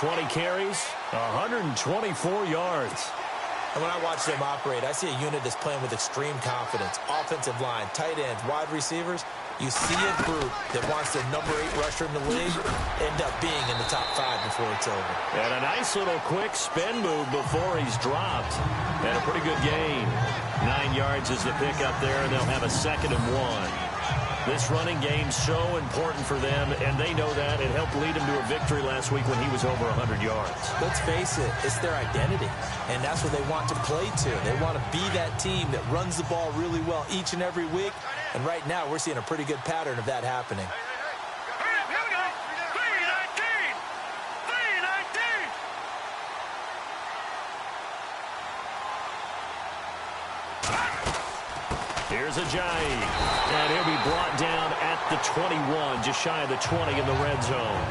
20 carries, 124 yards. And when I watch them operate, I see a unit that's playing with extreme confidence. Offensive line, tight ends, wide receivers. You see a group that wants their number 8 rusher in the league end up being in the top 5 before it's over. And a nice little quick spin move before he's dropped. And a pretty good gain. 9 yards is the pickup there, and they'll have a 2nd and 1. This running game so important for them, and they know that. It helped lead them to a victory last week when he was over 100 yards. Let's face it, it's their identity, and that's what they want to play to. They want to be that team that runs the ball really well each and every week, and right now we're seeing a pretty good pattern of that happening. Here's Ajayi, and he'll be brought down at the 21, just shy of the 20 in the red zone.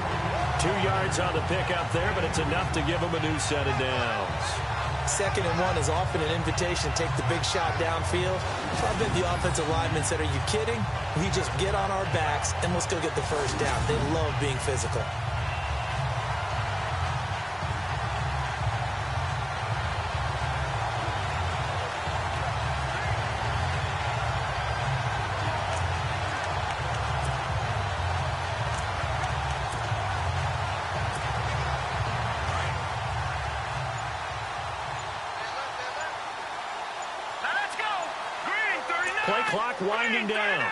2 yards on the pickup there, but it's enough to give him a new set of downs. 2nd and 1 is often an invitation to take the big shot downfield. So I bet the offensive linemen said, are you kidding? We just get on our backs, and let's go get the first down. They love being physical. Play clock winding down.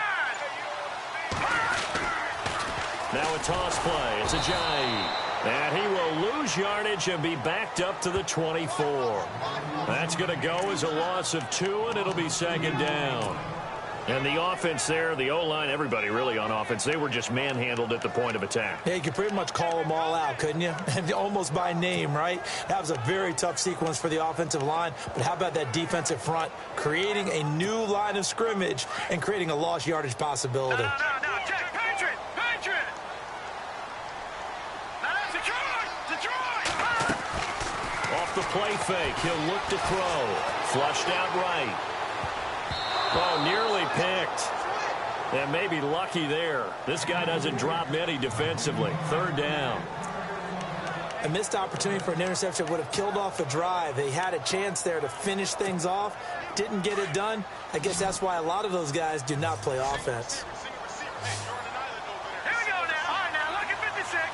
Now a toss play. It's Ajayi. And he will lose yardage and be backed up to the 24. That's going to go as a loss of 2, and it'll be 2nd down. And the offense there, the O-line, everybody really on offense, they were just manhandled at the point of attack. Yeah, you could pretty much call them all out, couldn't you? Almost by name, right? That was a very tough sequence for the offensive line. But how about that defensive front creating a new line of scrimmage and creating a lost yardage possibility? No, Jack, Patriot! Now that's Detroit! Off the play fake, he'll look to throw. Flushed out right. Oh, nearly picked. And maybe lucky there. This guy doesn't drop many defensively. 3rd down. A missed opportunity for an interception would have killed off a drive. They had a chance there to finish things off. Didn't get it done. I guess that's why a lot of those guys do not play offense. Here we go now. All right, now look at 56.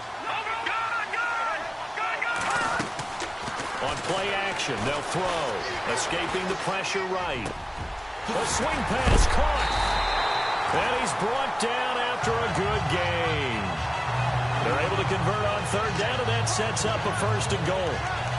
Go. On play action, they'll throw. Escaping the pressure right. A swing pass caught. And he's brought down after a good gain. They're able to convert on 3rd down, and that sets up a 1st and goal.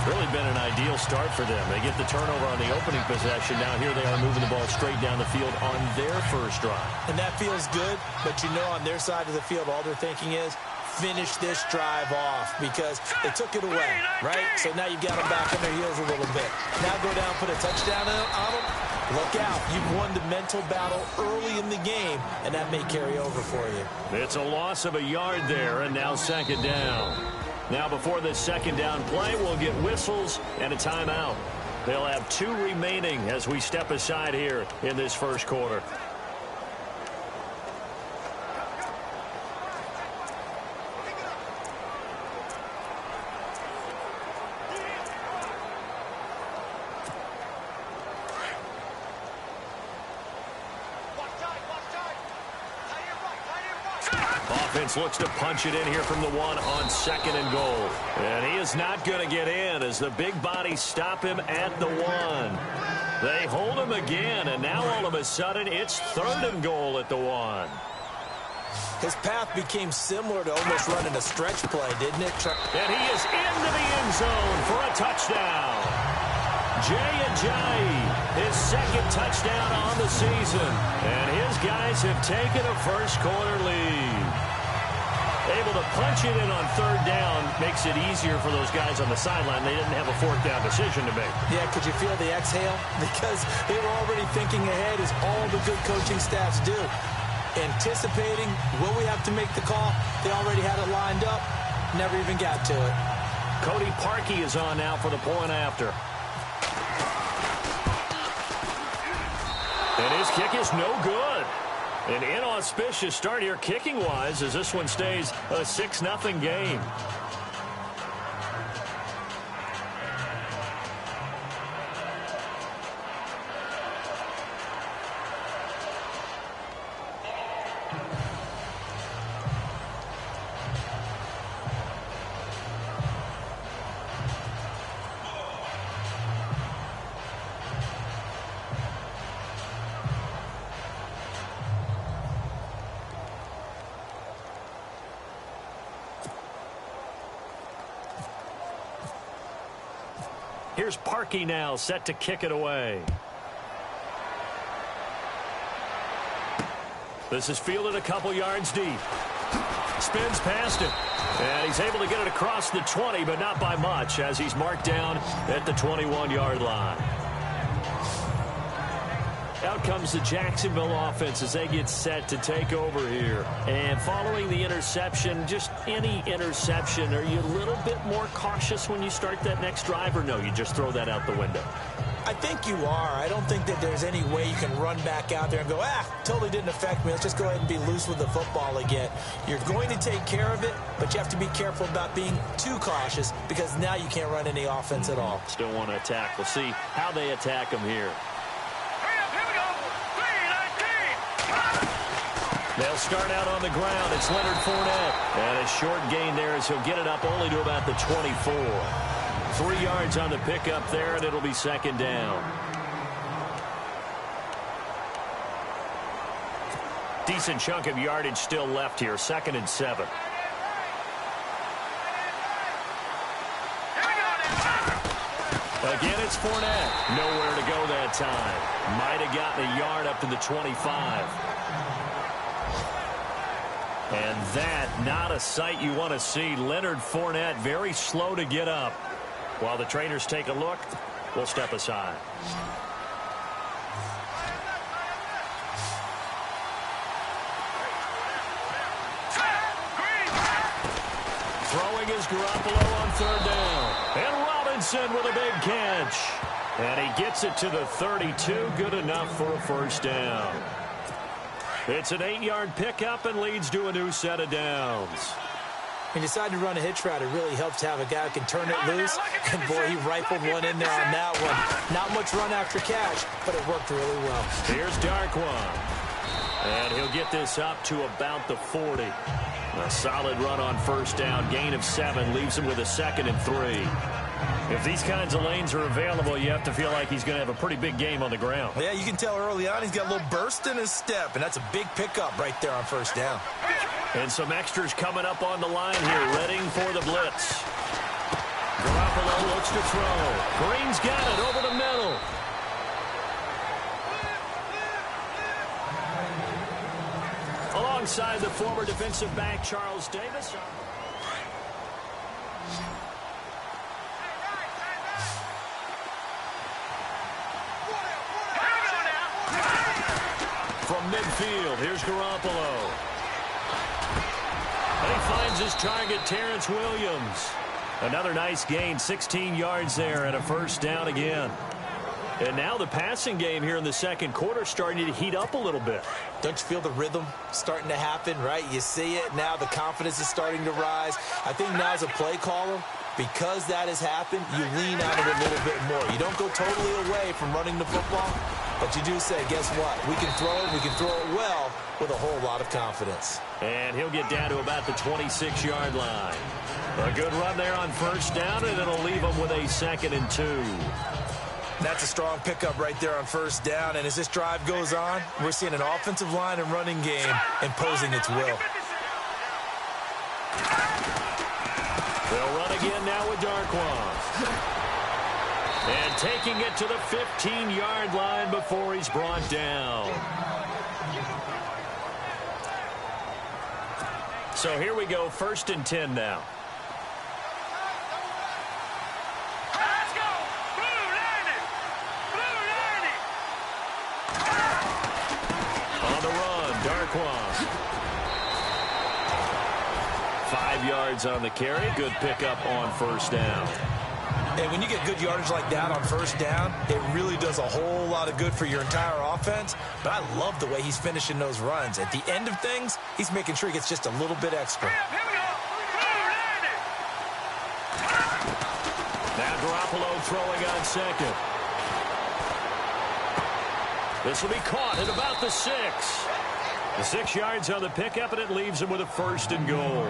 Really been an ideal start for them. They get the turnover on the opening possession. Now here they are moving the ball straight down the field on their first drive. And that feels good, but you know on their side of the field, all they're thinking is, finish this drive off because they took it away, right? So now you've got them back on their heels a little bit. Now go down, put a touchdown on them. Look out. You've won the mental battle early in the game, and that may carry over for you. It's a loss of a yard there, and now 2nd down. Now before this 2nd down play, we'll get whistles and a timeout. They'll have 2 remaining as we step aside here in this first quarter. Offense looks to punch it in here from the 1 on 2nd and goal. And he is not going to get in as the big bodies stop him at the 1. They hold him again, and now all of a sudden it's 3rd and goal at the 1. His path became similar to almost running a stretch play, didn't it? And he is into the end zone for a touchdown. Ajayi, his 2nd touchdown on the season. And his guys have taken a first quarter lead. Able to punch it in on 3rd down makes it easier for those guys on the sideline. They didn't have a 4th down decision to make. Yeah, could you feel the exhale? Because they were already thinking ahead, as all the good coaching staffs do. Anticipating, will we have to make the call? They already had it lined up, never even got to it. Cody Parkey is on now for the point after. And his kick is no good. An inauspicious start here kicking-wise as this one stays a 6-0 game. Here's Parkey now, set to kick it away. This is fielded a couple yards deep. Spins past it. And he's able to get it across the 20, but not by much, as he's marked down at the 21-yard line. Out comes the Jacksonville offense as they get set to take over here. And following the interception, just any interception, are you a little bit more cautious when you start that next drive, or no, you just throw that out the window? I think you are. I don't think that there's any way you can run back out there and go, totally didn't affect me. Let's just go ahead and be loose with the football again. You're going to take care of it, but you have to be careful about being too cautious because now you can't run any offense at all. Still want to attack. We'll see how they attack them here. Here we go. 3-19. They'll start out on the ground. It's Leonard Fournette. And a short gain there as he'll get it up only to about the 24. 3 yards on the pickup there, and it'll be second down. Decent chunk of yardage still left here. 2nd and 7. Again, it's Fournette. Nowhere to go that time. Might have gotten a yard up to the 25. And that, not a sight you want to see. Leonard Fournette very slow to get up. While the trainers take a look, we'll step aside. Throwing is Garoppolo on 3rd down. And Robinson with a big catch. And he gets it to the 32. Good enough for a first down. It's an 8-yard pickup and leads to a new set of downs. When you decide to run a hitch route, it really helps to have a guy who can turn it loose. And, boy, he rifled one in there on that one. Not much run after catch, but it worked really well. Here's Darkwan. And he'll get this up to about the 40. A solid run on first down. Gain of 7 leaves him with a 2nd and 3. If these kinds of lanes are available, you have to feel like he's going to have a pretty big game on the ground. Yeah, you can tell early on he's got a little burst in his step, and that's a big pickup right there on first down. And some extras coming up on the line here, readying for the blitz. Garoppolo looks to throw. Green's got it over the middle. Alongside the former defensive back, Charles Davis. From midfield, here's Garoppolo. And he finds his target, Terrence Williams. Another nice gain, 16 yards there and a first down again. And now the passing game here in the second quarter starting to heat up a little bit. Don't you feel the rhythm starting to happen, right? You see it now. The confidence is starting to rise. I think now as a play caller, because that has happened, you lean on it a little bit more. You don't go totally away from running the football, but you do say, guess what? We can throw it. We can throw it well with a whole lot of confidence. And he'll get down to about the 26-yard line. A good run there on first down, and it'll leave him with a 2nd and 2. That's a strong pickup right there on first down. And as this drive goes on, we're seeing an offensive line and running game imposing its will. They'll run again now with Darkwan. And taking it to the 15-yard line before he's brought down. So here we go, 1st and 10 now. Let's go! Blue 90! Blue 90! On the run, Darkwan. 5 yards on the carry. Good pickup on first down. And when you get good yardage like that on first down, it really does a whole lot of good for your entire offense. But I love the way he's finishing those runs. At the end of things, he's making sure he gets just a little bit extra. Here we go! Blue 90! Now Garoppolo throwing on second. This will be caught at about the 6. The 6 yards on the pickup, and it leaves him with a 1st and goal.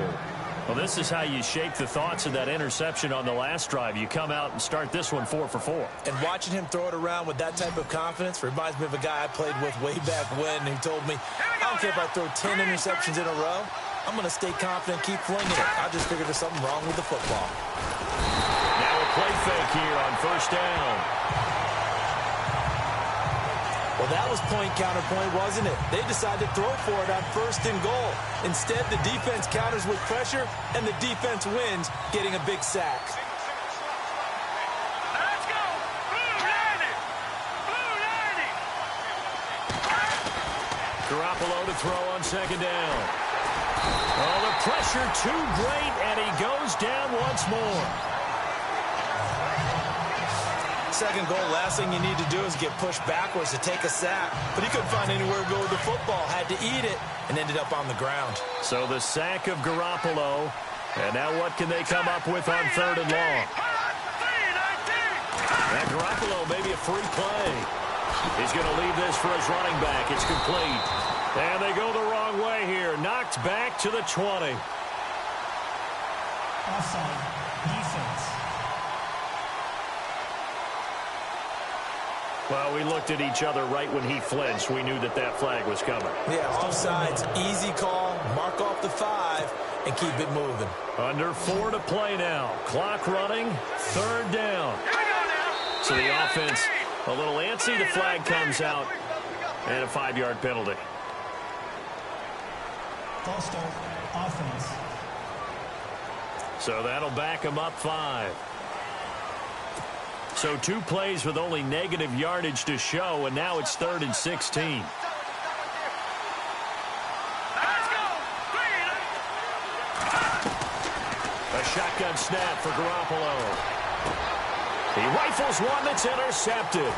Well, this is how you shape the thoughts of that interception on the last drive. You come out and start this one 4 for 4. And watching him throw it around with that type of confidence reminds me of a guy I played with way back when who told me, I don't care if I throw 10 interceptions in a row. I'm going to stay confident, keep flinging it. I just figured there's something wrong with the football. Now a play fake here on first down. Well, that was point counterpoint, wasn't it? They decided to throw for it on first and goal. Instead, the defense counters with pressure, and the defense wins, getting a big sack. Let's go. Blue 90. Blue 90. Garoppolo to throw on second down. Oh, the pressure too great, and he goes down once more. Second goal, last thing you need to do is get pushed backwards to take a sack. But he couldn't find anywhere to go with the football, had to eat it, and ended up on the ground. So the sack of Garoppolo, and now what can they come up with on third and long? That Garoppolo, maybe a free play. He's going to leave this for his running back. It's complete. And they go the wrong way here. Knocked back to the 20. Offside. Defense. Well, we looked at each other right when he flinched. We knew that that flag was coming. Yeah, offsides, easy call, mark off the 5, and keep it moving. Under 4 to play now. Clock running, third down. So the offense a little antsy. The flag comes out, and a 5-yard penalty. False start. Offense. So that'll back him up 5. So 2 plays with only negative yardage to show, and now it's 3rd and 16. A shotgun snap for Garoppolo. He rifles one that's intercepted.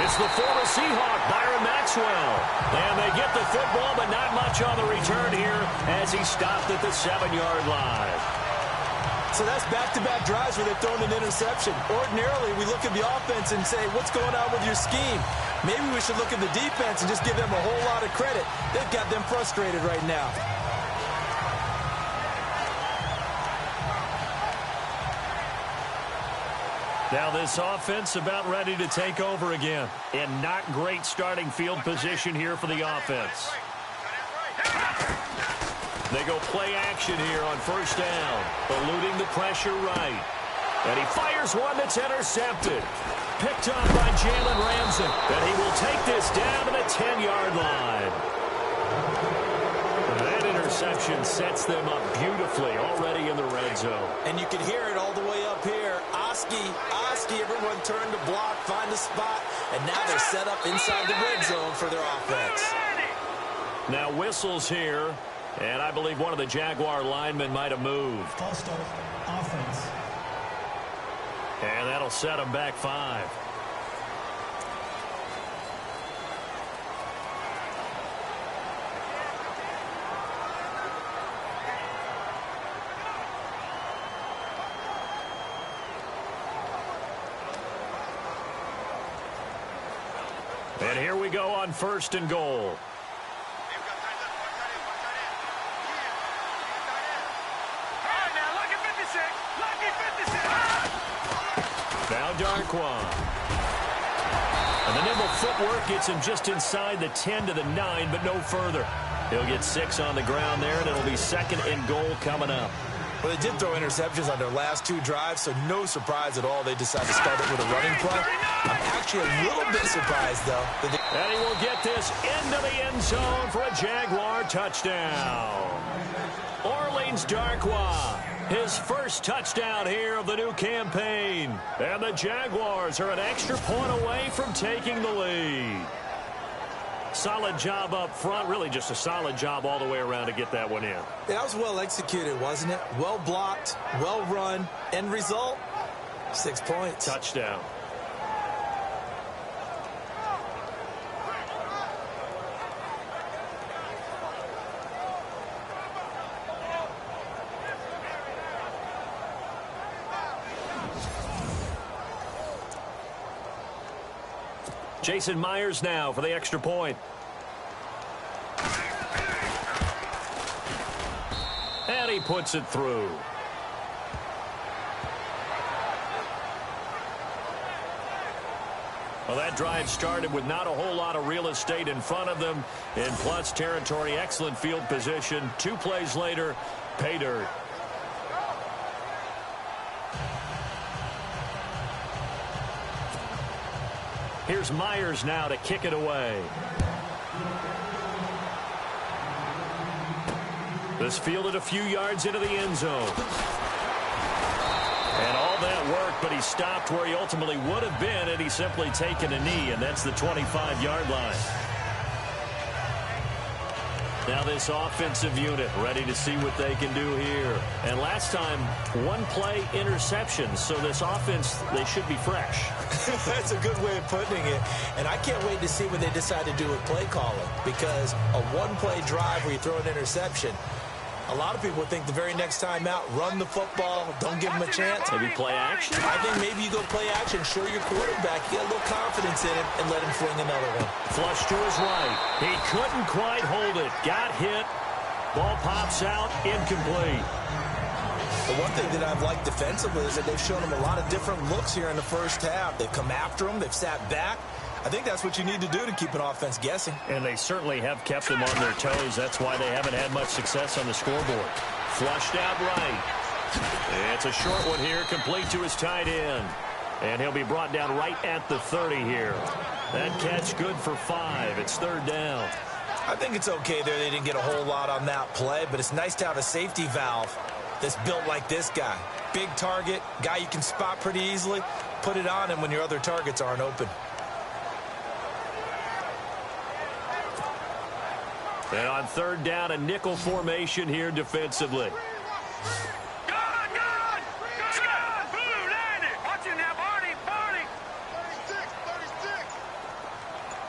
It's the former Seahawk, Byron Maxwell. And they get the football, but not much on the return here as he stopped at the 7-yard line. So that's back-to-back drives where they've thrown an interception. Ordinarily, we look at the offense and say, what's going on with your scheme? Maybe we should look at the defense and just give them a whole lot of credit. They've got them frustrated right now. Now this offense about ready to take over again. And not great starting field position here for the offense. They go play action here on first down, eluding the pressure right. And he fires one that's intercepted. Picked up by Jalen Ramsey. And he will take this down to the 10-yard line. That interception sets them up beautifully already in the red zone. And you can hear it all the way up here. Oski, everyone turned to block, find a spot, and now they're set up inside the red zone for their offense. Now whistles here. And I believe one of the Jaguar linemen might have moved. False start. Offense. And that'll set him back 5. And here we go on first and goal. Now Darquan. And the nimble footwork gets him just inside the 10 to the 9, but no further. He'll get 6 on the ground there, and it'll be 2nd and goal coming up. Well, they did throw interceptions on their last 2 drives, so no surprise at all they decided to start it with a running play. I'm actually a little bit surprised, though. And he will get this into the end zone for a Jaguar touchdown. Orleans Darquan, his first touchdown here of the new campaign. And the Jaguars are an extra point away from taking the lead. Solid job up front, really just a solid job all the way around to get that one in. Yeah, that was well executed, wasn't it? Well blocked, well run. End result, 6 points. Touchdown. Jason Myers now for the extra point. And he puts it through. Well, that drive started with not a whole lot of real estate in front of them. In plus territory, excellent field position. 2 plays later, pay dirt. Here's Myers now to kick it away. This fielded a few yards into the end zone. And all that work, but he stopped where he ultimately would have been had he simply taken a knee, and that's the 25-yard line. Now this offensive unit ready to see what they can do here. And last time, one-play interception, so this offense, they should be fresh. That's a good way of putting it. And I can't wait to see what they decide to do with play calling, because a one-play drive where you throw an interception, a lot of people would think the very next time out, run the football, don't give them a chance. Maybe play action? I think maybe you go play action, show your quarterback, get a little confidence in him, and let him fling another one. Flush to his right. He couldn't quite hold it. Got hit. Ball pops out, incomplete. The one thing that I've liked defensively is that they've shown him a lot of different looks here in the first half. They've come after him. They've sat back. I think that's what you need to do to keep an offense guessing. And they certainly have kept them on their toes. That's why they haven't had much success on the scoreboard. Flushed out right. It's a short one here, complete to his tight end. And he'll be brought down right at the 30 here. That catch good for 5. It's third down. I think it's okay there. They didn't get a whole lot on that play, but it's nice to have a safety valve that's built like this guy. Big target, guy you can spot pretty easily. Put it on him when your other targets aren't open. And on third down, a nickel formation here defensively. Good, good. Good. Blue, land it. Watch it now, Barney. Barney. 36.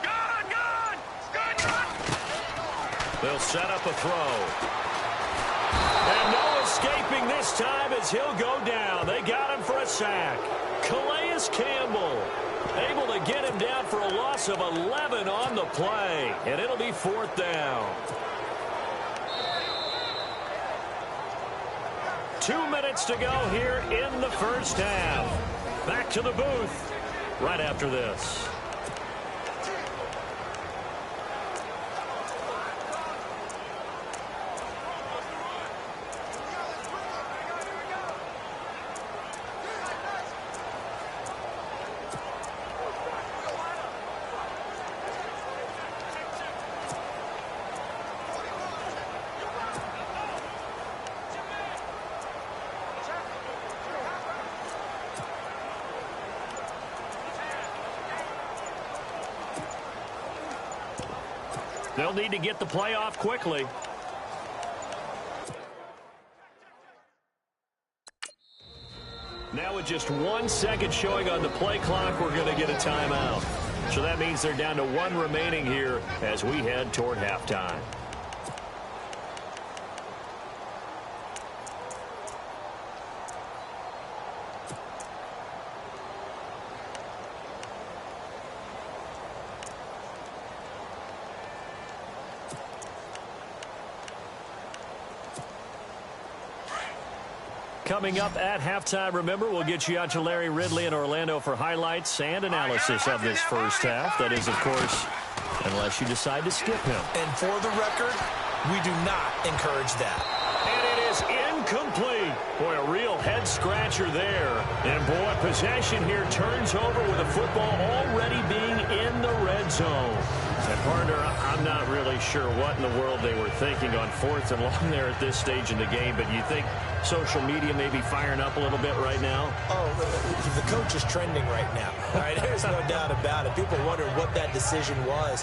Good, good. Good, good. They'll set up a throw. And no escaping this time as he'll go down. They got him for a sack. Calais Campbell able to get him down for a loss of 11 on the play. And it'll be fourth down. 2 minutes to go here in the first half. Back to the booth right after this. They'll need to get the play off quickly. Now with just 1 second showing on the play clock, we're going to get a timeout. So that means they're down to 1 remaining here as we head toward halftime. Coming up at halftime, remember, we'll get you out to Larry Ridley in Orlando for highlights and analysis of this first half. That is, of course, unless you decide to skip him. And for the record, we do not encourage that. And it is incomplete. Boy, a real head-scratcher there. And, boy, possession here turns over with the football already being in the red zone. And, partner, I'm not really sure what in the world they were thinking on 4th and long there at this stage in the game, but you think social media may be firing up a little bit right now? Oh, the coach is trending right now. Right? There's no doubt about it. People wonder what that decision was.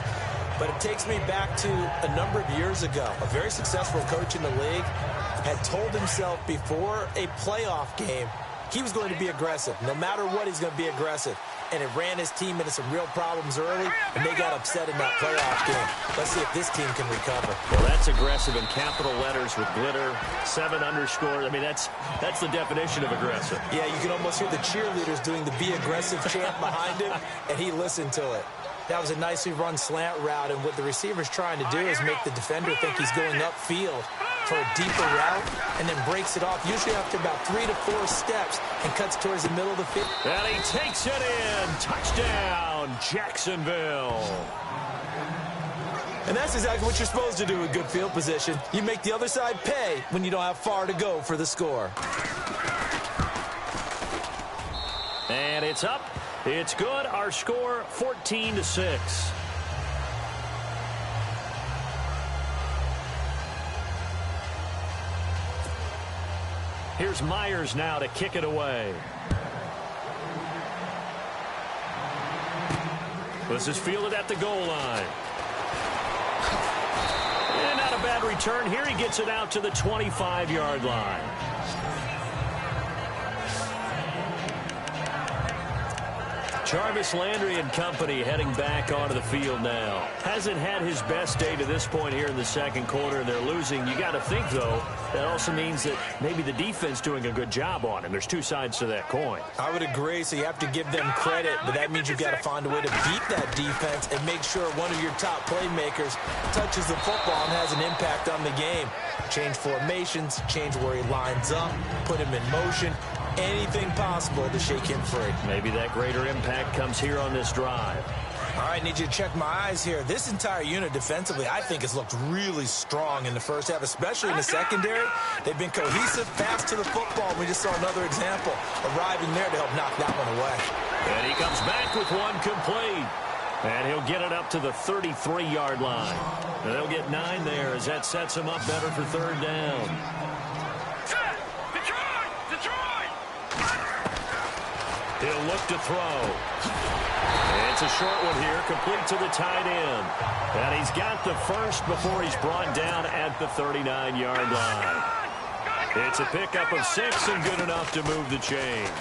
But it takes me back to a number of years ago. A very successful coach in the league had told himself before a playoff game he was going to be aggressive. No matter what, he's going to be aggressive. And it ran his team into some real problems early, and they got upset in that playoff game. Let's see if this team can recover. Well, that's aggressive in capital letters with glitter, 7 underscores. I mean, that's the definition of aggressive. Yeah, you can almost hear the cheerleaders doing the be aggressive chant behind him, and he listened to it. That was a nicely run slant route, and what the receiver's trying to do is make the defender think he's going upfield for a deeper route, and then breaks it off, usually after about 3 to 4 steps, and cuts towards the middle of the field. And he takes it in. Touchdown, Jacksonville. And that's exactly what you're supposed to do with good field position. You make the other side pay when you don't have far to go for the score. And it's up, It's good. Our score, 14-6. Here's Myers now to kick it away. This is fielded at the goal line. And not a bad return here. He gets it out to the 25-yard line. Jarvis Landry and company heading back onto the field now. Hasn't had his best day to this point here in the second quarter. They're losing. You got to think, though, that also means that maybe the defense doing a good job on him. There's two sides to that coin. I would agree, so you have to give them credit, but that means you've got to find a way to beat that defense and make sure one of your top playmakers touches the football and has an impact on the game. Change formations, change where he lines up, put him in motion. Anything possible to shake him free. Maybe that greater impact comes here on this drive. All right, need you to check my eyes here. This entire unit defensively, I think, has looked really strong in the first half, especially in the secondary. They've been cohesive, fast to the football. We just saw another example arriving there to help knock that one away. And he comes back with one complete. And he'll get it up to the 33-yard line. And they'll get 9 there as that sets him up better for third down. He'll look to throw. It's a short one here, complete to the tight end. And he's got the first before he's brought down at the 39-yard line. It's a pickup of 6 and good enough to move the chains.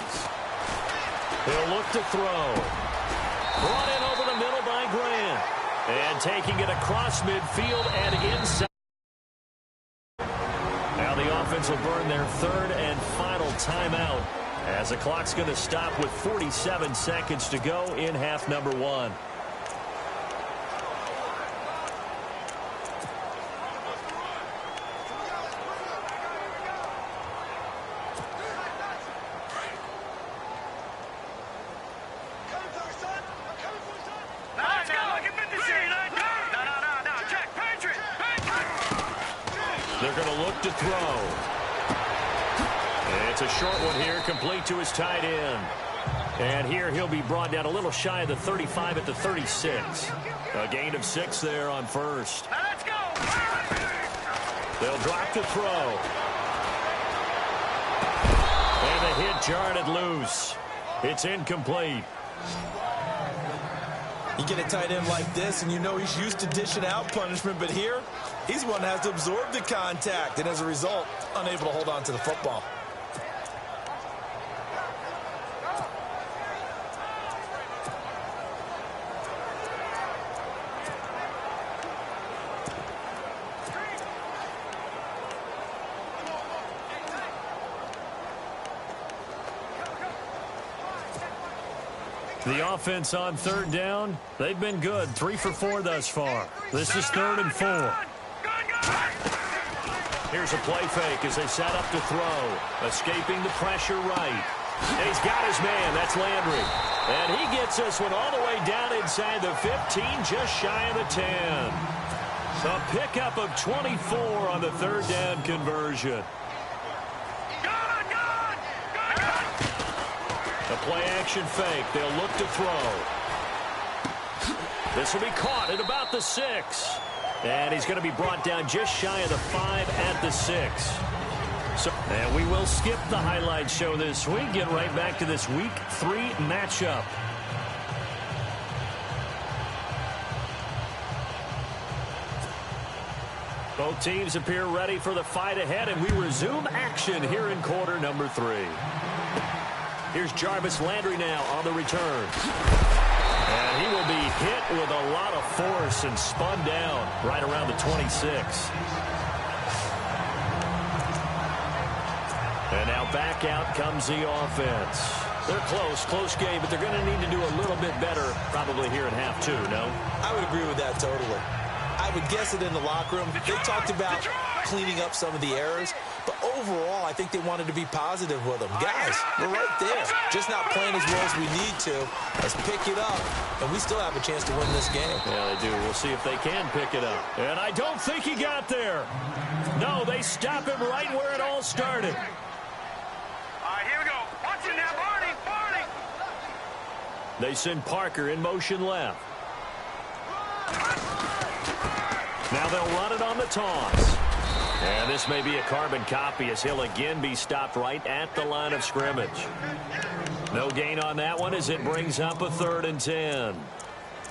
He'll look to throw. Brought in over the middle by Grant. And taking it across midfield and inside. Now the offense will burn their third and final timeout, as the clock's going to stop with 47 seconds to go in half number 1. They're going to look to throw. It's a short one here, complete to his tight end. And here he'll be brought down a little shy of the 35 at the 36. A gain of 6 there on first. Let's go. They'll drop to throw. And the hit jarred it loose. It's incomplete. You get a tight end like this, and you know he's used to dishing out punishment, but here, he's one that has to absorb the contact, and as a result, unable to hold on to the football. The offense on third down, they've been good. 3 for 4 thus far. This is 3rd and 4. Here's a play fake as they set up to throw. Escaping the pressure right. And he's got his man. That's Landry. And he gets this one all the way down inside the 15, just shy of the 10. A pickup of 24 on the third down conversion. The play-action fake. They'll look to throw. This will be caught at about the 6. And he's going to be brought down just shy of the 5 at the 6. And we will skip the highlight show this week. Get right back to this Week 3 matchup. Both teams appear ready for the fight ahead, and we resume action here in quarter number 3. Here's Jarvis Landry now on the return. And he will be hit with a lot of force and spun down right around the 26. And now back out comes the offense. They're close game, but they're going to need to do a little bit better probably here in half 2, no? I would agree with that totally. I would guess it in the locker room. They talked about cleaning up some of the errors, but overall, I think they wanted to be positive with them. Guys, we're right there. Just not playing as well as we need to. Let's pick it up, and we still have a chance to win this game. Yeah, they do. We'll see if they can pick it up. And I don't think he got there. No, they stop him right where it all started. All right, here we go. Watch it now, Barney. They send Parker in motion left. Now they'll run it on the toss. And this may be a carbon copy as he'll again be stopped right at the line of scrimmage. No gain on that one as it brings up a 3rd and 10.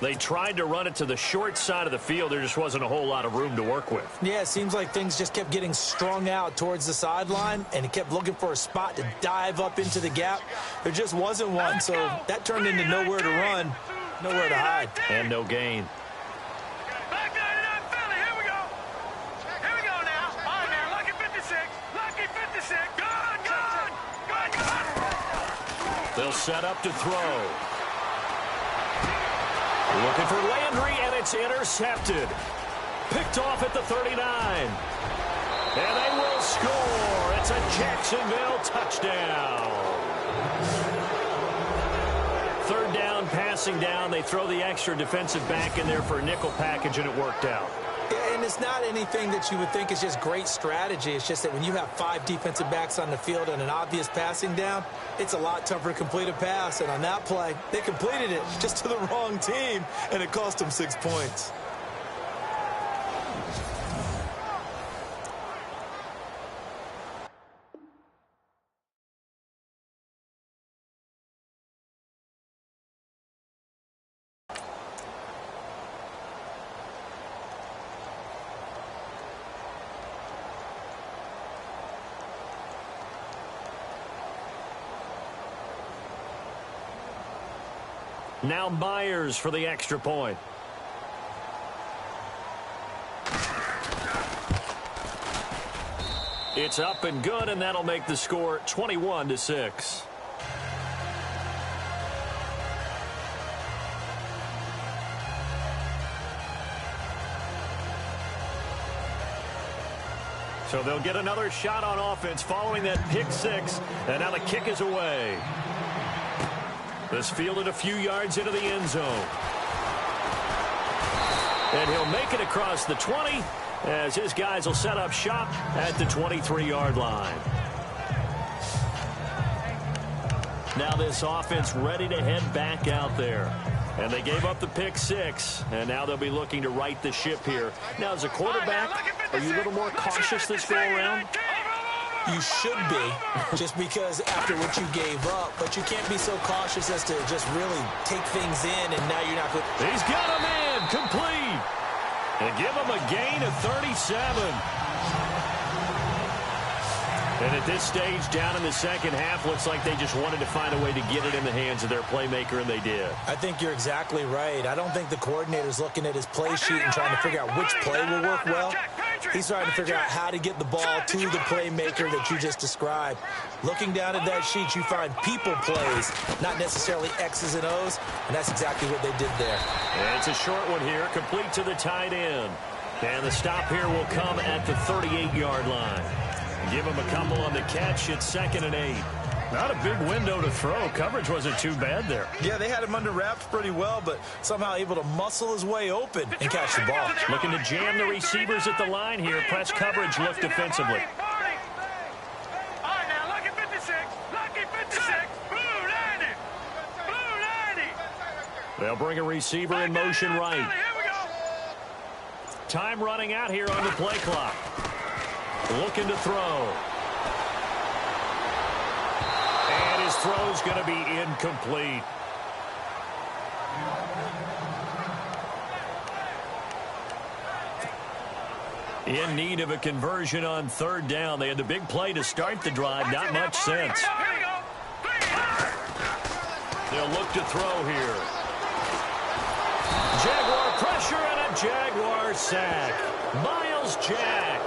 They tried to run it to the short side of the field. There just wasn't a whole lot of room to work with. Yeah, it seems like things just kept getting strung out towards the sideline, and he kept looking for a spot to dive up into the gap. There just wasn't one, so that turned into nowhere to run, nowhere to hide. And no gain. Back 99 Philly, here we go. Here we go now. All right, now, lucky 56. Lucky 56. Good, good, good, good. They'll set up to throw. Looking for Landry, and it's intercepted. Picked off at the 39. And they will score. It's a Jacksonville touchdown. 3rd down, passing down. They throw the extra defensive back in there for a nickel package, and it worked out. Yeah, and it's not anything that you would think is just great strategy. It's just that when you have 5 defensive backs on the field and an obvious passing down, it's a lot tougher to complete a pass. And on that play, they completed it just to the wrong team, and it cost them 6 points. Now Myers for the extra point. It's up and good, and that'll make the score 21-6. So they'll get another shot on offense following that pick 6, and now the kick is away. This fielded a few yards into the end zone. And he'll make it across the 20 as his guys will set up shop at the 23-yard line. Now this offense ready to head back out there. And they gave up the pick 6, and now they'll be looking to right the ship here. Now, as a quarterback, are you a little more cautious this go around? You should be, just because after what you gave up, but you can't be so cautious as to just really take things in, and now you're not good. He's got a man complete. And give him a gain of 37. And at this stage, down in the second half, looks like they just wanted to find a way to get it in the hands of their playmaker, and they did. I think you're exactly right. I don't think the coordinator's looking at his play sheet and trying to figure out which play will work well. He's trying to figure out how to get the ball to the playmaker that you just described. Looking down at that sheet, you find people plays, not necessarily X's and O's, and that's exactly what they did there. And it's a short one here, complete to the tight end. And the stop here will come at the 38-yard line. Give him a couple on the catch. It's 2nd and 8. Not a big window to throw. Coverage wasn't too bad there. Yeah, they had him under wraps pretty well, but somehow able to muscle his way open and catch the ball. Looking to jam the receivers at the line here. Press coverage look defensively. All right, now, lucky 56. Lucky 56. Blue 90. Blue 90. They'll bring a receiver in motion right. Here we go. Time running out here on the play clock. Looking to throw. And his throw's going to be incomplete. In need of a conversion on 3rd down. They had the big play to start the drive. Not much sense. They'll look to throw here. Jaguar pressure and a Jaguar sack. Miles Jack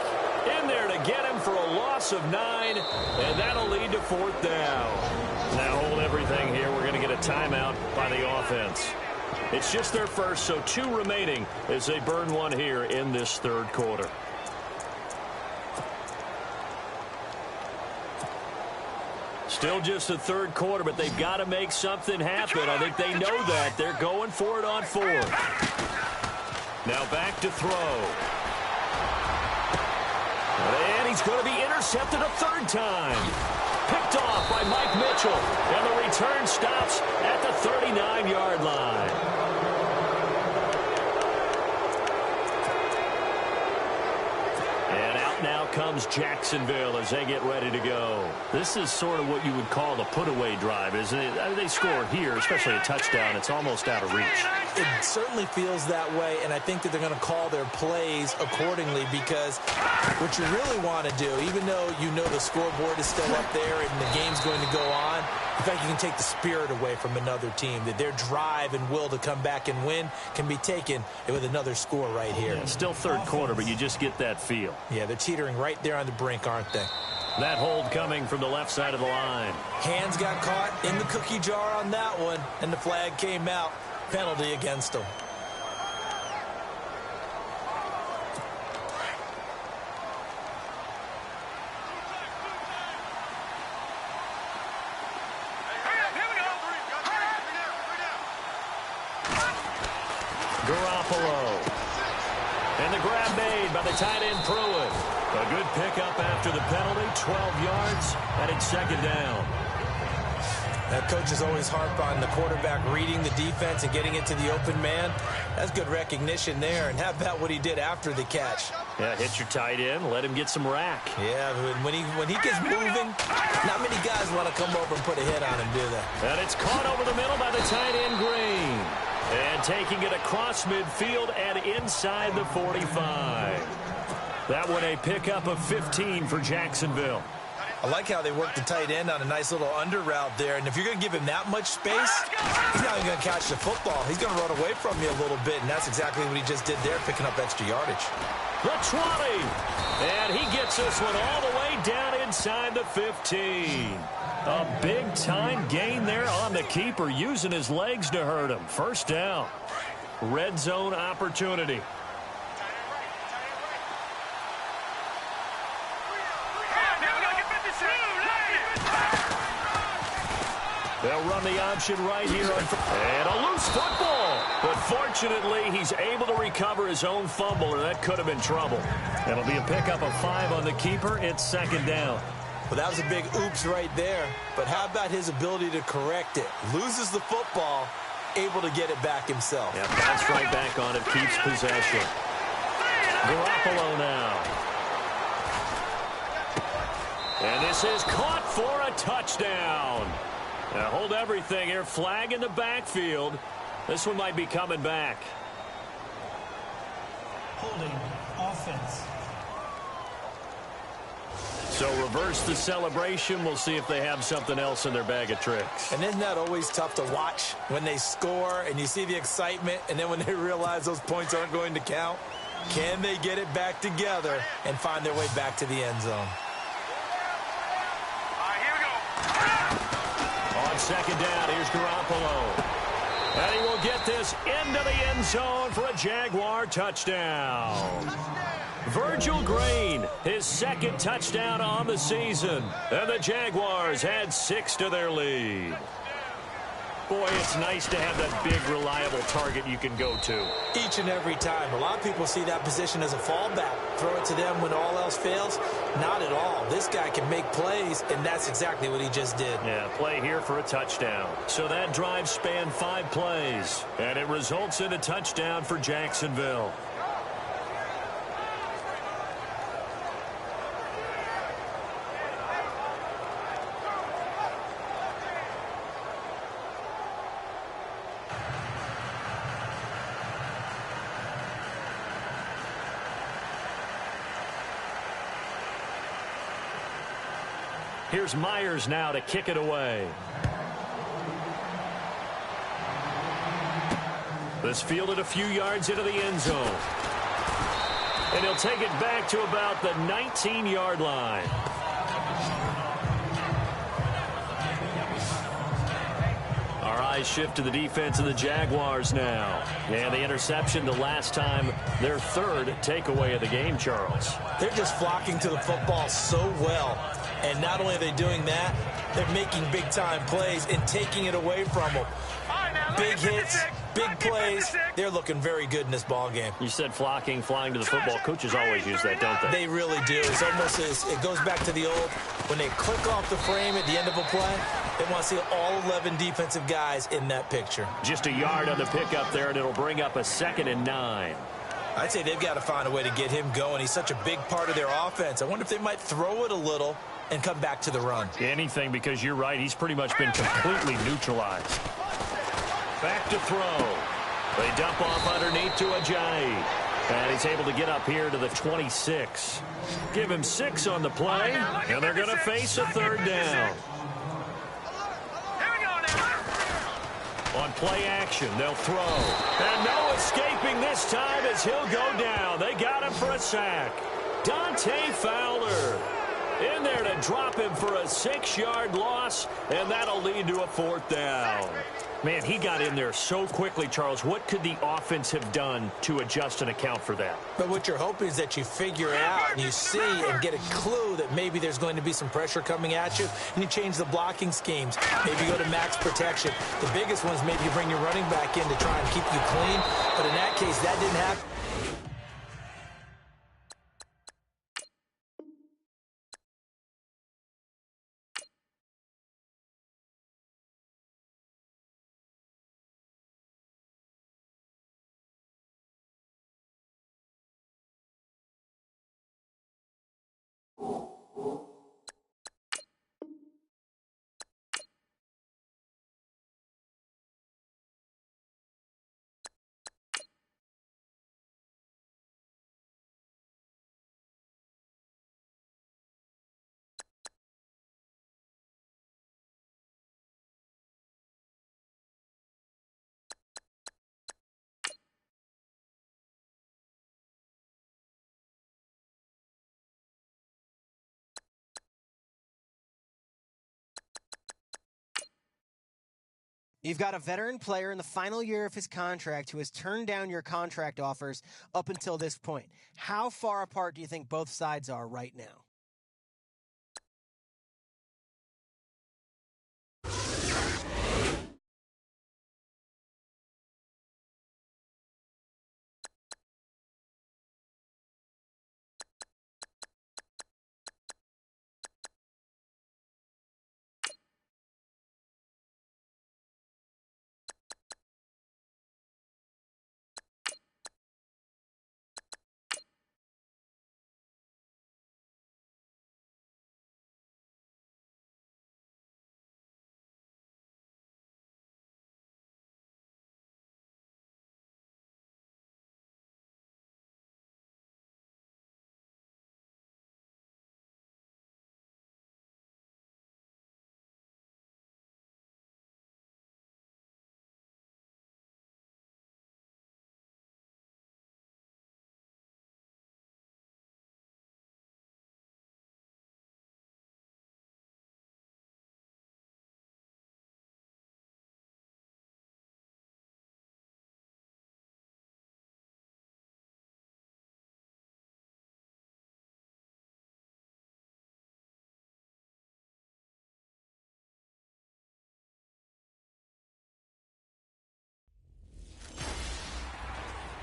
in there to get him for a loss of 9, and that'll lead to 4th down. Now hold everything here. We're going to get a timeout by the offense. It's just their first, so 2 remaining as they burn one here in this 3rd quarter. Still just the 3rd quarter, but they've got to make something happen. I think they know that. They're going for it on 4th. Now back to throw. And And he's going to be intercepted a third time. Picked off by Mike Mitchell. And the return stops at the 39-yard line. Now comes Jacksonville as they get ready to go. This is sort of what you would call the put-away drive, isn't it? They score here, especially a touchdown. It's almost out of reach. It certainly feels that way, and I think that they're going to call their plays accordingly because what you really want to do, even though you know the scoreboard is still up there and the game's going to go on, in fact, you can take the spirit away from another team, that their drive and will to come back and win can be taken with another score right here. Yeah, still third quarter, but you just get that feel. Yeah, they're teetering right there on the brink, aren't they? That hold coming from the left side of the line. Hands got caught in the cookie jar on that one, and the flag came out. Penalty against them. Garoppolo. And the grab made by the tight end Pruitt. A good pickup after the penalty, 12 yards, and it's second down. That coach is always harp on the quarterback reading the defense and getting it to the open man. That's good recognition there. And how about what he did after the catch? Yeah, hit your tight end, let him get some rack. Yeah, when he gets moving, not many guys want to come over and put a hit on him, do they? And it's caught over the middle by the tight end Green. And taking it across midfield and inside the 45. That one a pickup of 15 for Jacksonville. I like how they work the tight end on a nice little under route there. And if you're going to give him that much space, he's not even going to catch the football. He's going to run away from you a little bit, and that's exactly what he just did there, picking up extra yardage. The 20. And he gets this one all the way down inside the 15. A big-time gain there on the keeper, using his legs to hurt him. First down. Red zone opportunity. They'll run the option right here. And a loose football. But fortunately, he's able to recover his own fumble, or that could have been trouble. It'll be a pickup of 5 on the keeper. It's second down. Well, that was a big oops right there. But how about his ability to correct it? Loses the football, able to get it back himself. Yeah, bounce right back on it, keeps possession. Garoppolo now. And this is caught for a touchdown. Now hold everything here. Flag in the backfield. This one might be coming back. Holding offense. So reverse the celebration. We'll see if they have something else in their bag of tricks. And isn't that always tough to watch when they score and you see the excitement, and then when they realize those points aren't going to count? Can they get it back together and find their way back to the end zone? On second down, here's Garoppolo. And he will get this into the end zone for a Jaguar touchdown. Virgil Green, his second touchdown on the season. And the Jaguars add 6 to their lead. Boy, it's nice to have that big, reliable target you can go to. Each and every time. A lot of people see that position as a fallback. Throw it to them when all else fails. Not at all. This guy can make plays, and that's exactly what he just did. Yeah, play here for a touchdown. So that drive spanned 5 plays, and it results in a touchdown for Jacksonville. Here's Myers now to kick it away. This fielded a few yards into the end zone. And he'll take it back to about the 19-yard line. Our eyes shift to the defense of the Jaguars now. And the interception the last time, their third takeaway of the game, Charles. They're just flocking to the football so well. And not only are they doing that, they're making big-time plays and taking it away from them. Big hits, big plays. They're looking very good in this ball game. You said flying to the football. Coaches always use that, don't they? They really do. It's almost as it goes back to the old, when they click off the frame at the end of a play, they want to see all 11 defensive guys in that picture. Just a yard on the pickup there, and it'll bring up a 2nd and 9. I'd say they've got to find a way to get him going. He's such a big part of their offense. I wonder if they might throw it a little and come back to the run. Anything, because you're right. He's pretty much been completely neutralized. Back to throw. They dump off underneath to Ajayi. And he's able to get up here to the 26. Give him 6 on the play, and they're going to face a 3rd down. On play action, they'll throw. And no escaping this time as he'll go down. They got him for a sack. Dante Fowler in there to drop him for a 6-yard loss, and that'll lead to a 4th down. Man, he got in there so quickly, Charles. What could the offense have done to adjust and account for that? But what you're hoping is that you figure out and you see and get a clue that maybe there's going to be some pressure coming at you, and you change the blocking schemes. Maybe you go to max protection. The biggest one is maybe you bring your running back in to try and keep you clean. But in that case, that didn't happen. You've got a veteran player in the final year of his contract who has turned down your contract offers up until this point. How far apart do you think both sides are right now?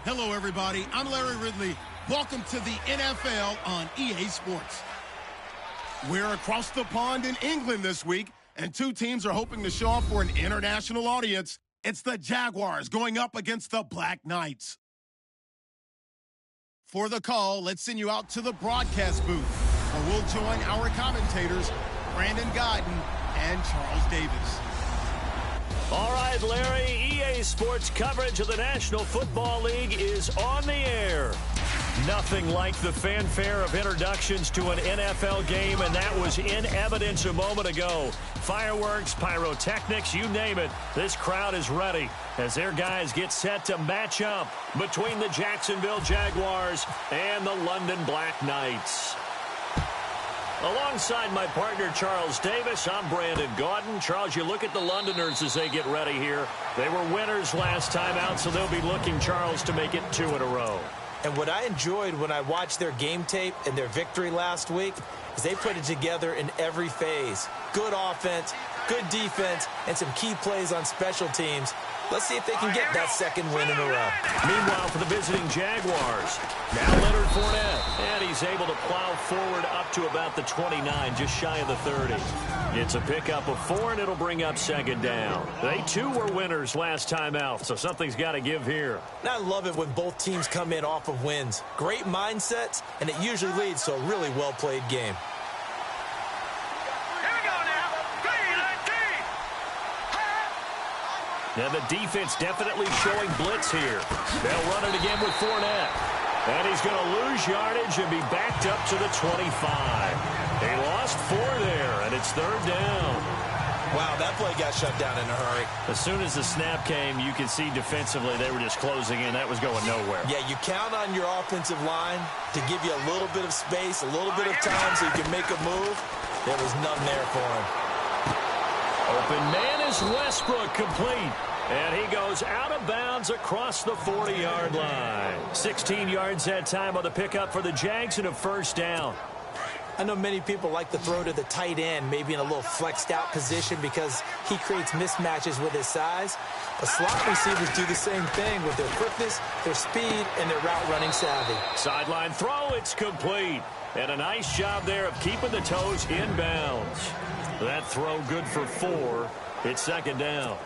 Hello, everybody. I'm Larry Ridley. Welcome to the NFL on EA Sports. We're across the pond in England this week, and 2 teams are hoping to show up for an international audience. It's the Jaguars going up against the Black Knights. For the call, let's send you out to the broadcast booth, where we'll join our commentators, Brandon Godden and Charles Davis. All right, Larry, EA Sports coverage of the National Football League is on the air. Nothing like the fanfare of introductions to an NFL game, and that was in evidence a moment ago. Fireworks, pyrotechnics, you name it. This crowd is ready as their guys get set to match up between the Jacksonville Jaguars and the London Black Knights. Alongside my partner, Charles Davis, I'm Brandon Gaudin. Charles, you look at the Londoners as they get ready here. They were winners last time out, so they'll be looking, Charles, to make it 2 in a row. And what I enjoyed when I watched their game tape and their victory last week is they put it together in every phase. Good offense, good defense, and some key plays on special teams. Let's see if they can get that second win in a row. Meanwhile, for the visiting Jaguars, now Leonard Fournette, and he's able to plow forward up to about the 29, just shy of the 30. It's a pickup of 4, and it'll bring up second down. They, too, were winners last time out, so something's got to give here. And I love it when both teams come in off of wins. Great mindsets, and it usually leads to a really well-played game. Now the defense definitely showing blitz here. They'll run it again with Fournette. And he's going to lose yardage and be backed up to the 25. They lost 4 there, and it's third down. Wow, that play got shut down in a hurry. As soon as the snap came, you could see defensively they were just closing in. That was going nowhere. Yeah, you count on your offensive line to give you a little bit of space, a little bit of time so you can make a move. There was none there for him. Open man is Westbrook, complete. And he goes out of bounds across the 40-yard line. 16 yards that time on the pickup for the Jags and a first down. I know many people like to throw to the tight end, maybe in a little flexed out position because he creates mismatches with his size. But slot receivers do the same thing with their quickness, their speed, and their route running savvy. Sideline throw, it's complete. And a nice job there of keeping the toes in bounds. That throw good for 4. It's second down.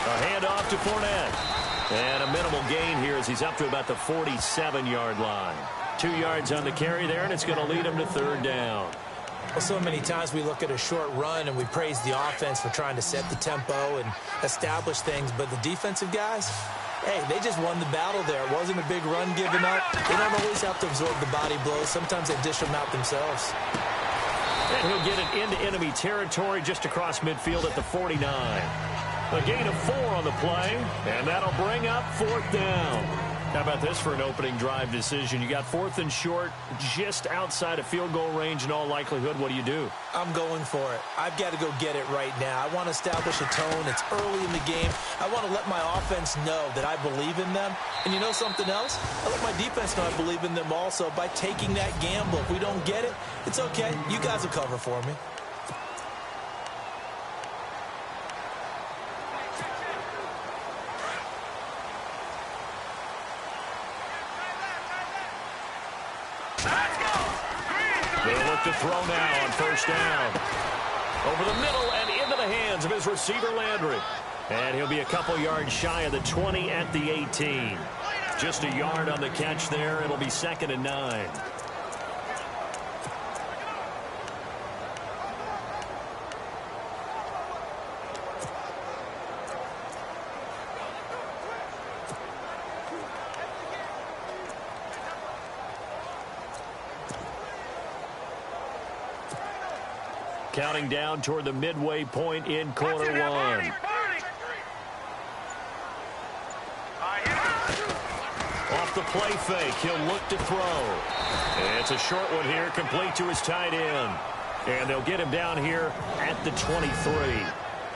A handoff to Fournette. And a minimal gain here as he's up to about the 47-yard line. 2 yards on the carry there, and it's going to lead him to third down. Well, so many times we look at a short run and we praise the offense for trying to set the tempo and establish things, but the defensive guys, hey, they just won the battle there. It wasn't a big run given up. They don't always have to absorb the body blows. Sometimes they dish them out themselves. And he'll get it into enemy territory just across midfield at the 49. A gain of 4 on the play, and that'll bring up fourth down. How about this for an opening drive decision? You got 4th and short, just outside of field goal range in all likelihood. What do you do? I'm going for it. I've got to go get it right now. I want to establish a tone. It's early in the game. I want to let my offense know that I believe in them. And you know something else? I let my defense know I believe in them also by taking that gamble. If we don't get it, it's okay. You guys will cover for me. They'll look to throw now on first down. Over the middle and into the hands of his receiver, Landry. And he'll be a couple yards shy of the 20 at the 18. Just a yard on the catch there. It'll be 2nd and 9. Counting down toward the midway point in quarter 1. Off the play fake, he'll look to throw. And it's a short one here, complete to his tight end. And they'll get him down here at the 23.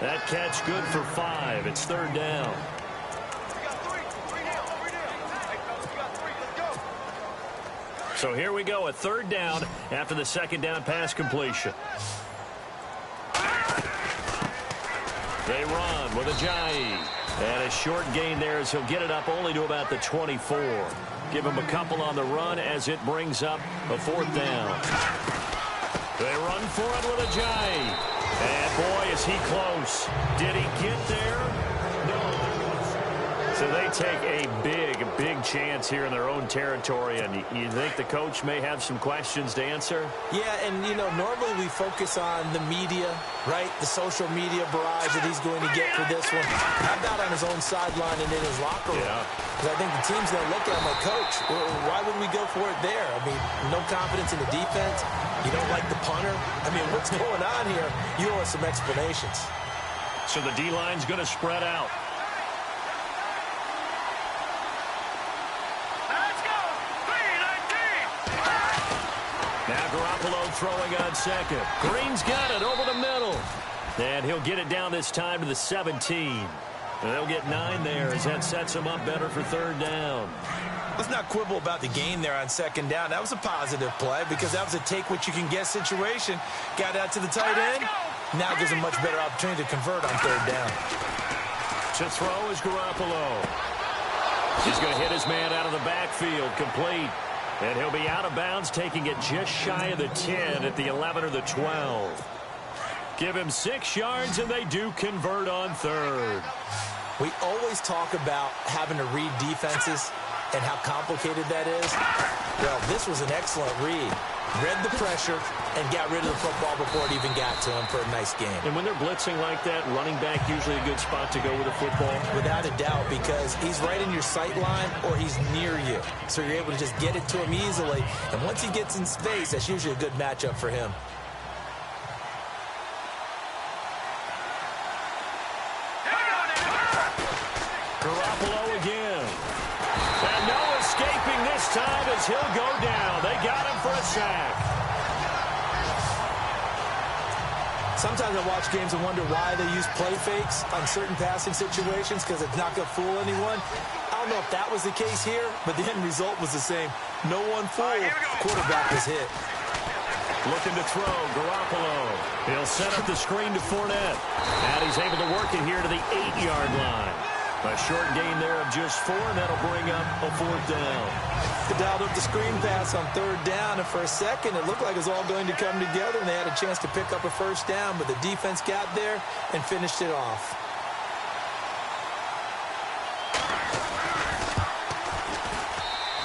That catch good for 5. It's third down. So here we go, a third down after the second down pass completion. They run with Ajayi. And a short gain there as he'll get it up only to about the 24. Give him a couple on the run as it brings up a fourth down. They run for it with Ajayi. And boy, is he close. Did he get there? No. So they take a big chance here in their own territory, and you think the coach may have some questions to answer? Yeah, and, you know, normally we focus on the media, right? The social media barrage that he's going to get for this one. How about on his own sideline and in his locker room? Yeah. Because I think the team's going to look at him like, Coach, why would we go for it there? I mean, no confidence in the defense. You don't like the punter. I mean, what's going on here? You owe us some explanations. So the D-line's going to spread out. Now Garoppolo throwing on second. Green's got it over the middle. And he'll get it down this time to the 17. And they'll get 9 there as that sets him up better for third down. Let's not quibble about the gain there on second down. That was a positive play because that was a take-what-you-can-get situation. Got out to the tight end. Now gives a much better opportunity to convert on third down. To throw is Garoppolo. He's going to hit his man out of the backfield, complete. And he'll be out of bounds, taking it just shy of the 10 at the 11 or the 12. Give him 6 yards, and they do convert on third. We always talk about having to read defenses and how complicated that is. Well, this was an excellent read. Read the pressure and got rid of the football before it even got to him for a nice game. And when they're blitzing like that, running back usually a good spot to go with the football? Without a doubt, because he's right in your sight line or he's near you. So you're able to just get it to him easily. And once he gets in space, that's usually a good matchup for him. Garoppolo again. And no escaping this time as he'll go down. They got him for a sack. Sometimes I watch games and wonder why they use play fakes on certain passing situations because it's not going to fool anyone. I don't know if that was the case here, but the end result was the same. No one fooled. Quarterback was hit. Looking to throw, Garoppolo. He'll set up the screen to Fournette. And he's able to work it here to the 8-yard line. A short gain there of just 4, and that'll bring up a 4th down. They dialed up the screen pass on third down, and for a second it looked like it was all going to come together, and they had a chance to pick up a first down, but the defense got there and finished it off.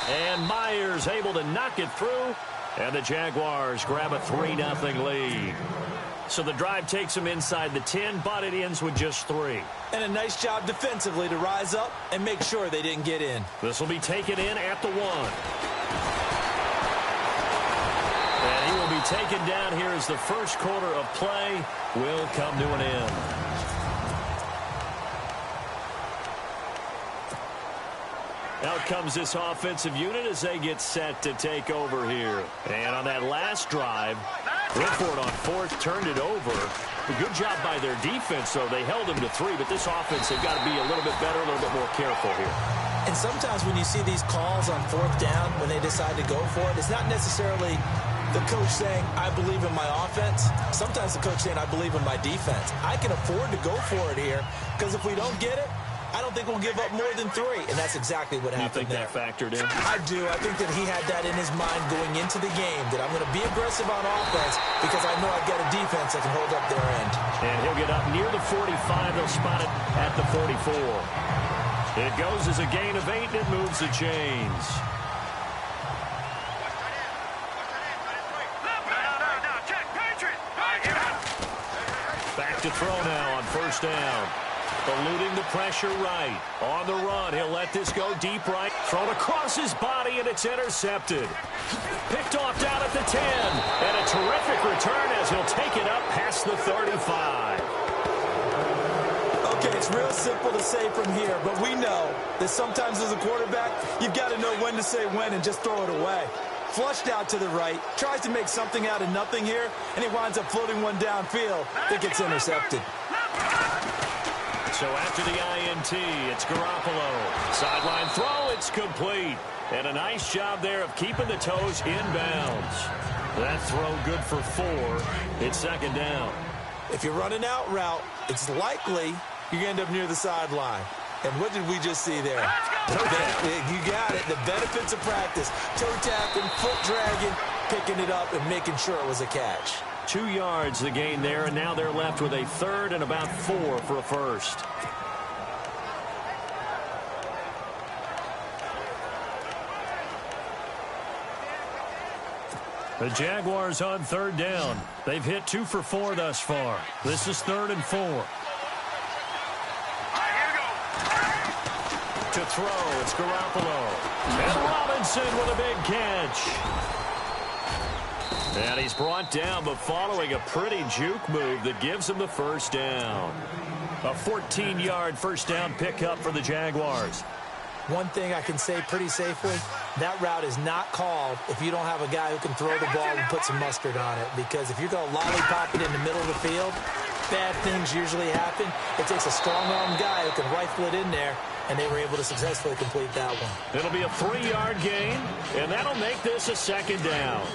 And Myers able to knock it through, and the Jaguars grab a 3-0 lead. So the drive takes them inside the 10, but it ends with just 3. And a nice job defensively to rise up and make sure they didn't get in. This will be taken in at the 1. And he will be taken down here as the first quarter of play will come to an end. Out comes this offensive unit as they get set to take over here. And on that last drive, Whitford on 4th turned it over. A good job by their defense, though. They held them to 3, but this offense, they've got to be a little bit better, a little bit more careful here. And sometimes when you see these calls on 4th down, when they decide to go for it, it's not necessarily the coach saying, I believe in my offense. Sometimes the coach saying, I believe in my defense. I can afford to go for it here because if we don't get it, I don't think we'll give up more than 3, and that's exactly what happened there. You think that factored in? I do. I think that he had that in his mind going into the game, that I'm going to be aggressive on offense because I know I've got a defense that can hold up their end. And he'll get up near the 45. They'll spot it at the 44. It goes as a gain of 8, and it moves the chains. Back to throw now on first down. Eluding the pressure right. On the run, he'll let this go deep right. Thrown across his body, and it's intercepted. Picked off down at the 10. And a terrific return as he'll take it up past the 35. Okay, it's real simple to say from here, but we know that sometimes as a quarterback, you've got to know when to say when and just throw it away. Flushed out to the right, tries to make something out of nothing here, and he winds up floating one downfield that gets intercepted. So after the INT, it's Garoppolo. Sideline throw, it's complete. And a nice job there of keeping the toes inbounds. That throw good for 4. It's second down. If you're running out route, it's likely you're going to end up near the sideline. And what did we just see there? You got it. The benefits of practice. Toe tapping, foot dragging, picking it up, and making sure it was a catch. 2 yards the gain there, and now they're left with a 3rd and about 4 for a first. The Jaguars on 3rd down. They've hit 2 for 4 thus far. This is 3rd and 4. To throw, it's Garoppolo. And Robinson with a big catch. And he's brought down, but following a pretty juke move that gives him the first down. A 14-yard first down pickup for the Jaguars. One thing I can say pretty safely, that route is not called if you don't have a guy who can throw the ball and put some mustard on it. Because if you're going to lollipop it in the middle of the field, bad things usually happen. It takes a strong-arm guy who can rifle it in there, and they were able to successfully complete that one. It'll be a 3-yard gain, and that'll make this a second down.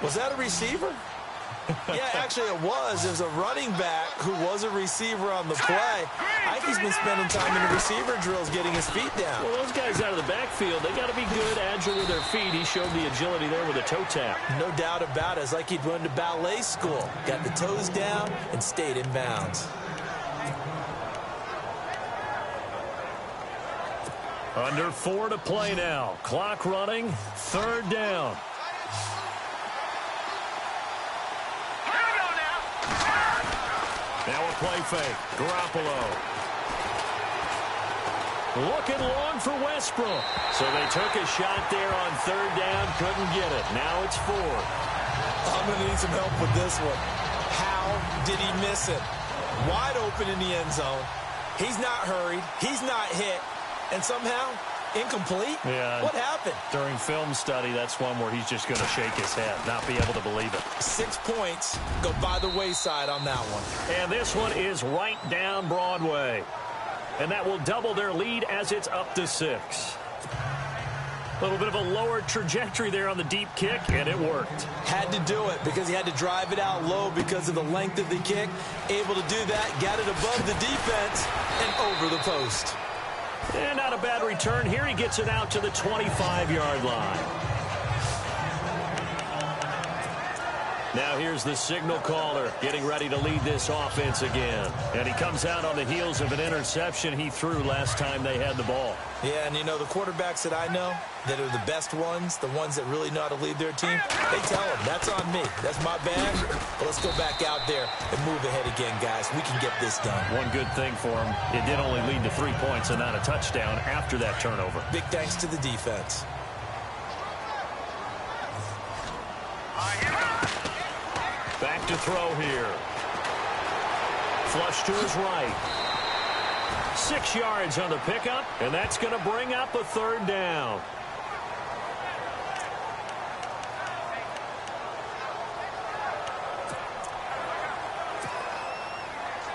Was that a receiver? Yeah, actually it was. It was a running back who was a receiver on the play. I think he's been spending time in the receiver drills getting his feet down. Well, those guys out of the backfield, they got to be good, agile with their feet. He showed the agility there with a toe tap. No doubt about it. It's like he'd run to ballet school. Got the toes down and stayed in bounds. Under 4 to play now. Clock running, 3rd down. Now a play fake. Garoppolo. Looking long for Westbrook. So they took a shot there on 3rd down. Couldn't get it. Now it's 4. I'm going to need some help with this one. How did he miss it? Wide open in the end zone. He's not hurried. He's not hit. And somehow, incomplete? Yeah. What happened? During film study, that's one where he's just going to shake his head, not be able to believe it. 6 points go by the wayside on that one. And this one is right down Broadway. And that will double their lead as it's up to 6. A little bit of a lower trajectory there on the deep kick, and it worked. Had to do it because he had to drive it out low because of the length of the kick. Able to do that, got it above the defense and over the post. And not a bad return. Here he gets it out to the 25-yard line. Now here's the signal caller getting ready to lead this offense again. And he comes out on the heels of an interception he threw last time they had the ball. Yeah, and you know, the quarterbacks that I know that are the best ones, the ones that really know how to lead their team, they tell them, that's on me. That's my bad. But let's go back out there and move ahead again, guys. We can get this done. One good thing for him, it did only lead to 3 points and not a touchdown after that turnover. Big thanks to the defense. Back to throw here. Flush to his right. 6 yards on the pickup, and that's going to bring up a 3rd down.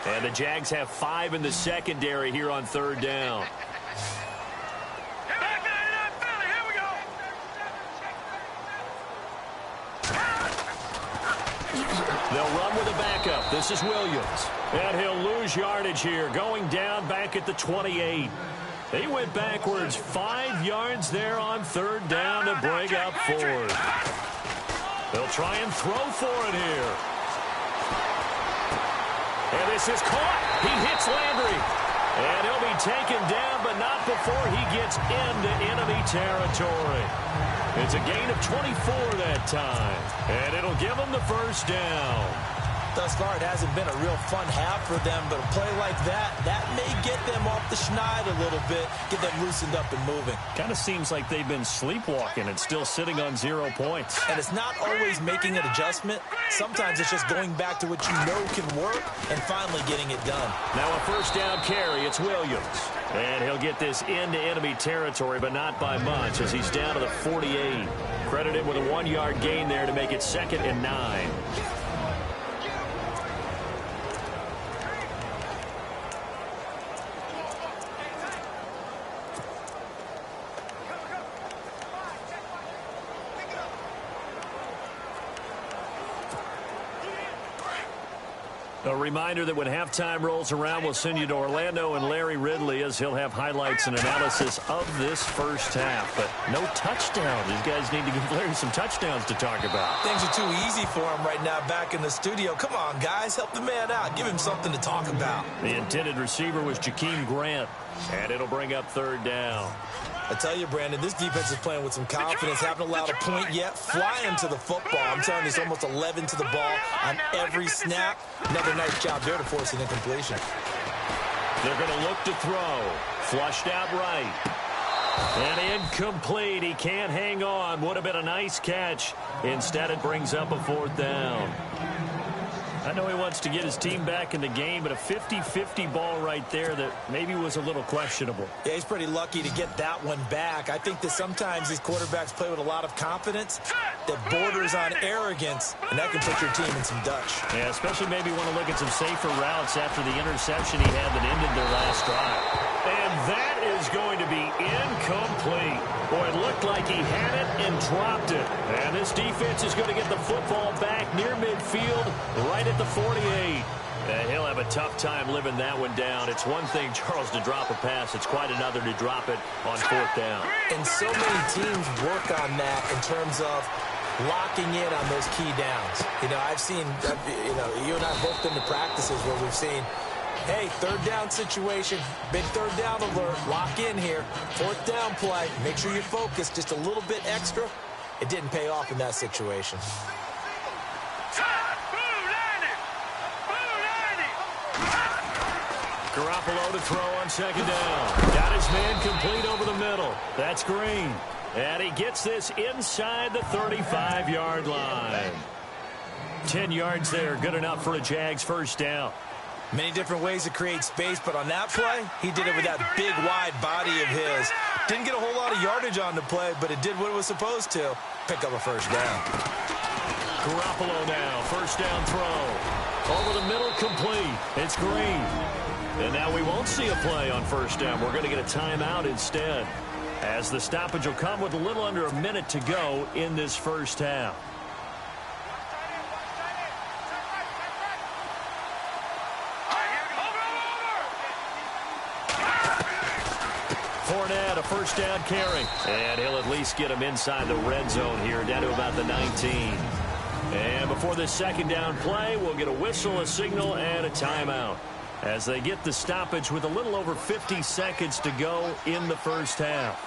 And the Jags have 5 in the secondary here on 3rd down. They'll run with a backup. This is Williams. And he'll lose yardage here, going down back at the 28. He went backwards 5 yards there on 3rd down to bring up 4th. They'll try and throw for it here. And this is caught. He hits Landry. And he'll be taken down, but not before he gets into enemy territory. It's a gain of 24 that time. And it'll give them the 1st down. Thus far, it hasn't been a real fun half for them, but a play like that may get them off the schneid a little bit, get them loosened up and moving. Kind of seems like they've been sleepwalking and still sitting on 0 points. And it's not always making an adjustment. Sometimes it's just going back to what you know can work and finally getting it done. Now a 1st down carry. It's Williams. And he'll get this into enemy territory, but not by much as he's down to the 48. Credited with a 1-yard gain there to make it 2nd and 9. A reminder that when halftime rolls around, we'll send you to Orlando and Larry Ridley as he'll have highlights and analysis of this 1st half. But no touchdown. These guys need to give Larry some touchdowns to talk about. Things are too easy for him right now back in the studio. Come on, guys. Help the man out. Give him something to talk about. The intended receiver was Jakeem Grant. And it'll bring up 3rd down. I tell you, Brandon, this defense is playing with some confidence. Haven't allowed a point yet. Flying to the football. I'm telling you, it's almost 11 to the ball on every snap. Another nice job there to force an incompletion. They're going to look to throw. Flushed out right. And incomplete. He can't hang on. Would have been a nice catch. Instead, it brings up a 4th down. I know he wants to get his team back in the game, but a 50-50 ball right there that maybe was a little questionable. Yeah, he's pretty lucky to get that one back. I think that sometimes these quarterbacks play with a lot of confidence that borders on arrogance, and that can put your team in some Dutch. Yeah, especially maybe want to look at some safer routes after the interception he had that ended their last drive. And that is going to be incomplete. Boy, it looked like he had it and dropped it. And this defense is going to get the football back near midfield, right at the 48. He'll have a tough time living that one down. It's one thing, Charles, to drop a pass. It's quite another to drop it on fourth down. And so many teams work on that in terms of locking in on those key downs. You know, I've seen, you and I have both been to practices where we've seen, hey, third down situation, big third down alert, lock in here, fourth down play, make sure you're focused just a little bit extra. It didn't pay off in that situation. Garoppolo to throw on second down. Got his man complete over the middle. That's Green. And he gets this inside the 35-yard line. 10 yards there, good enough for a Jags first down. Many different ways to create space, but on that play, he did it with that big, wide body of his. Didn't get a whole lot of yardage on the play, but it did what it was supposed to. Pick up a first down. Garoppolo now, first down throw. Over the middle, complete. It's Green. And now we won't see a play on first down. We're going to get a timeout instead, as the stoppage will come with a little under a minute to go in this first half. Fournette, a first down carry. And he'll at least get him inside the red zone here, down to about the 19. And before this second down play, we'll get a whistle, a signal, and a timeout, as they get the stoppage with a little over 50 seconds to go in the first half.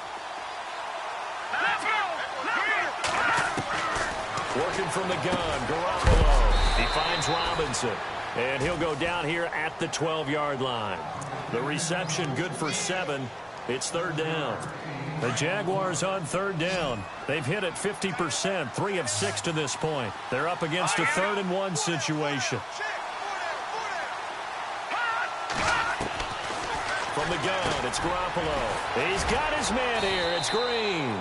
Working from the gun, Garoppolo. He finds Robinson, and he'll go down here at the 12-yard line. The reception good for 7. It's third down. The Jaguars on third down. They've hit it 50%, 3 of 6 to this point. They're up against a 3rd-and-1 situation. From the gun, it's Garoppolo. He's got his man here. It's Green.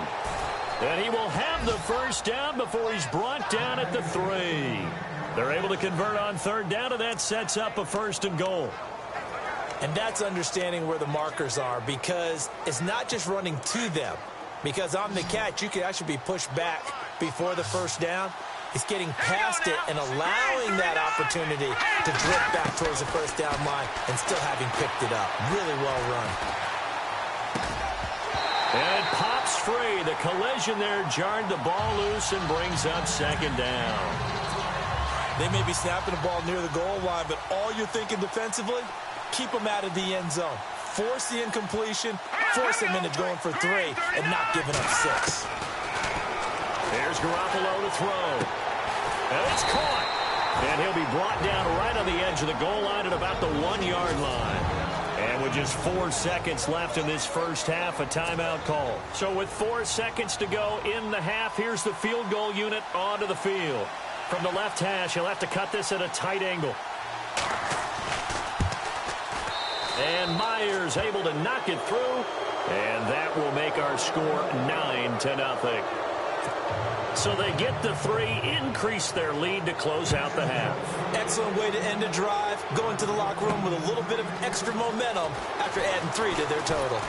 And he will have the first down before he's brought down at the 3. They're able to convert on third down, and that sets up a 1st and goal. And that's understanding where the markers are, because it's not just running to them. Because on the catch, you could actually be pushed back before the first down. It's getting past it and allowing that opportunity to drift back towards the first down line and still having picked it up. Really well run. And it pops free. The collision there jarred the ball loose and brings up second down. They may be snapping the ball near the goal line, but all you're thinking defensively, keep them out of the end zone. Force the incompletion, force them into going for 3, and not giving up 6. There's Garoppolo to throw. And it's caught. And he'll be brought down right on the edge of the goal line at about the 1-yard line. And with just 4 seconds left in this first half, a timeout call. So with 4 seconds to go in the half, here's the field goal unit onto the field. From the left hash, he'll have to cut this at a tight angle. And Myers able to knock it through. And that will make our score 9-0. So they get the 3, increase their lead to close out the half. Excellent way to end a drive. Go into the locker room with a little bit of extra momentum after adding 3 to their total.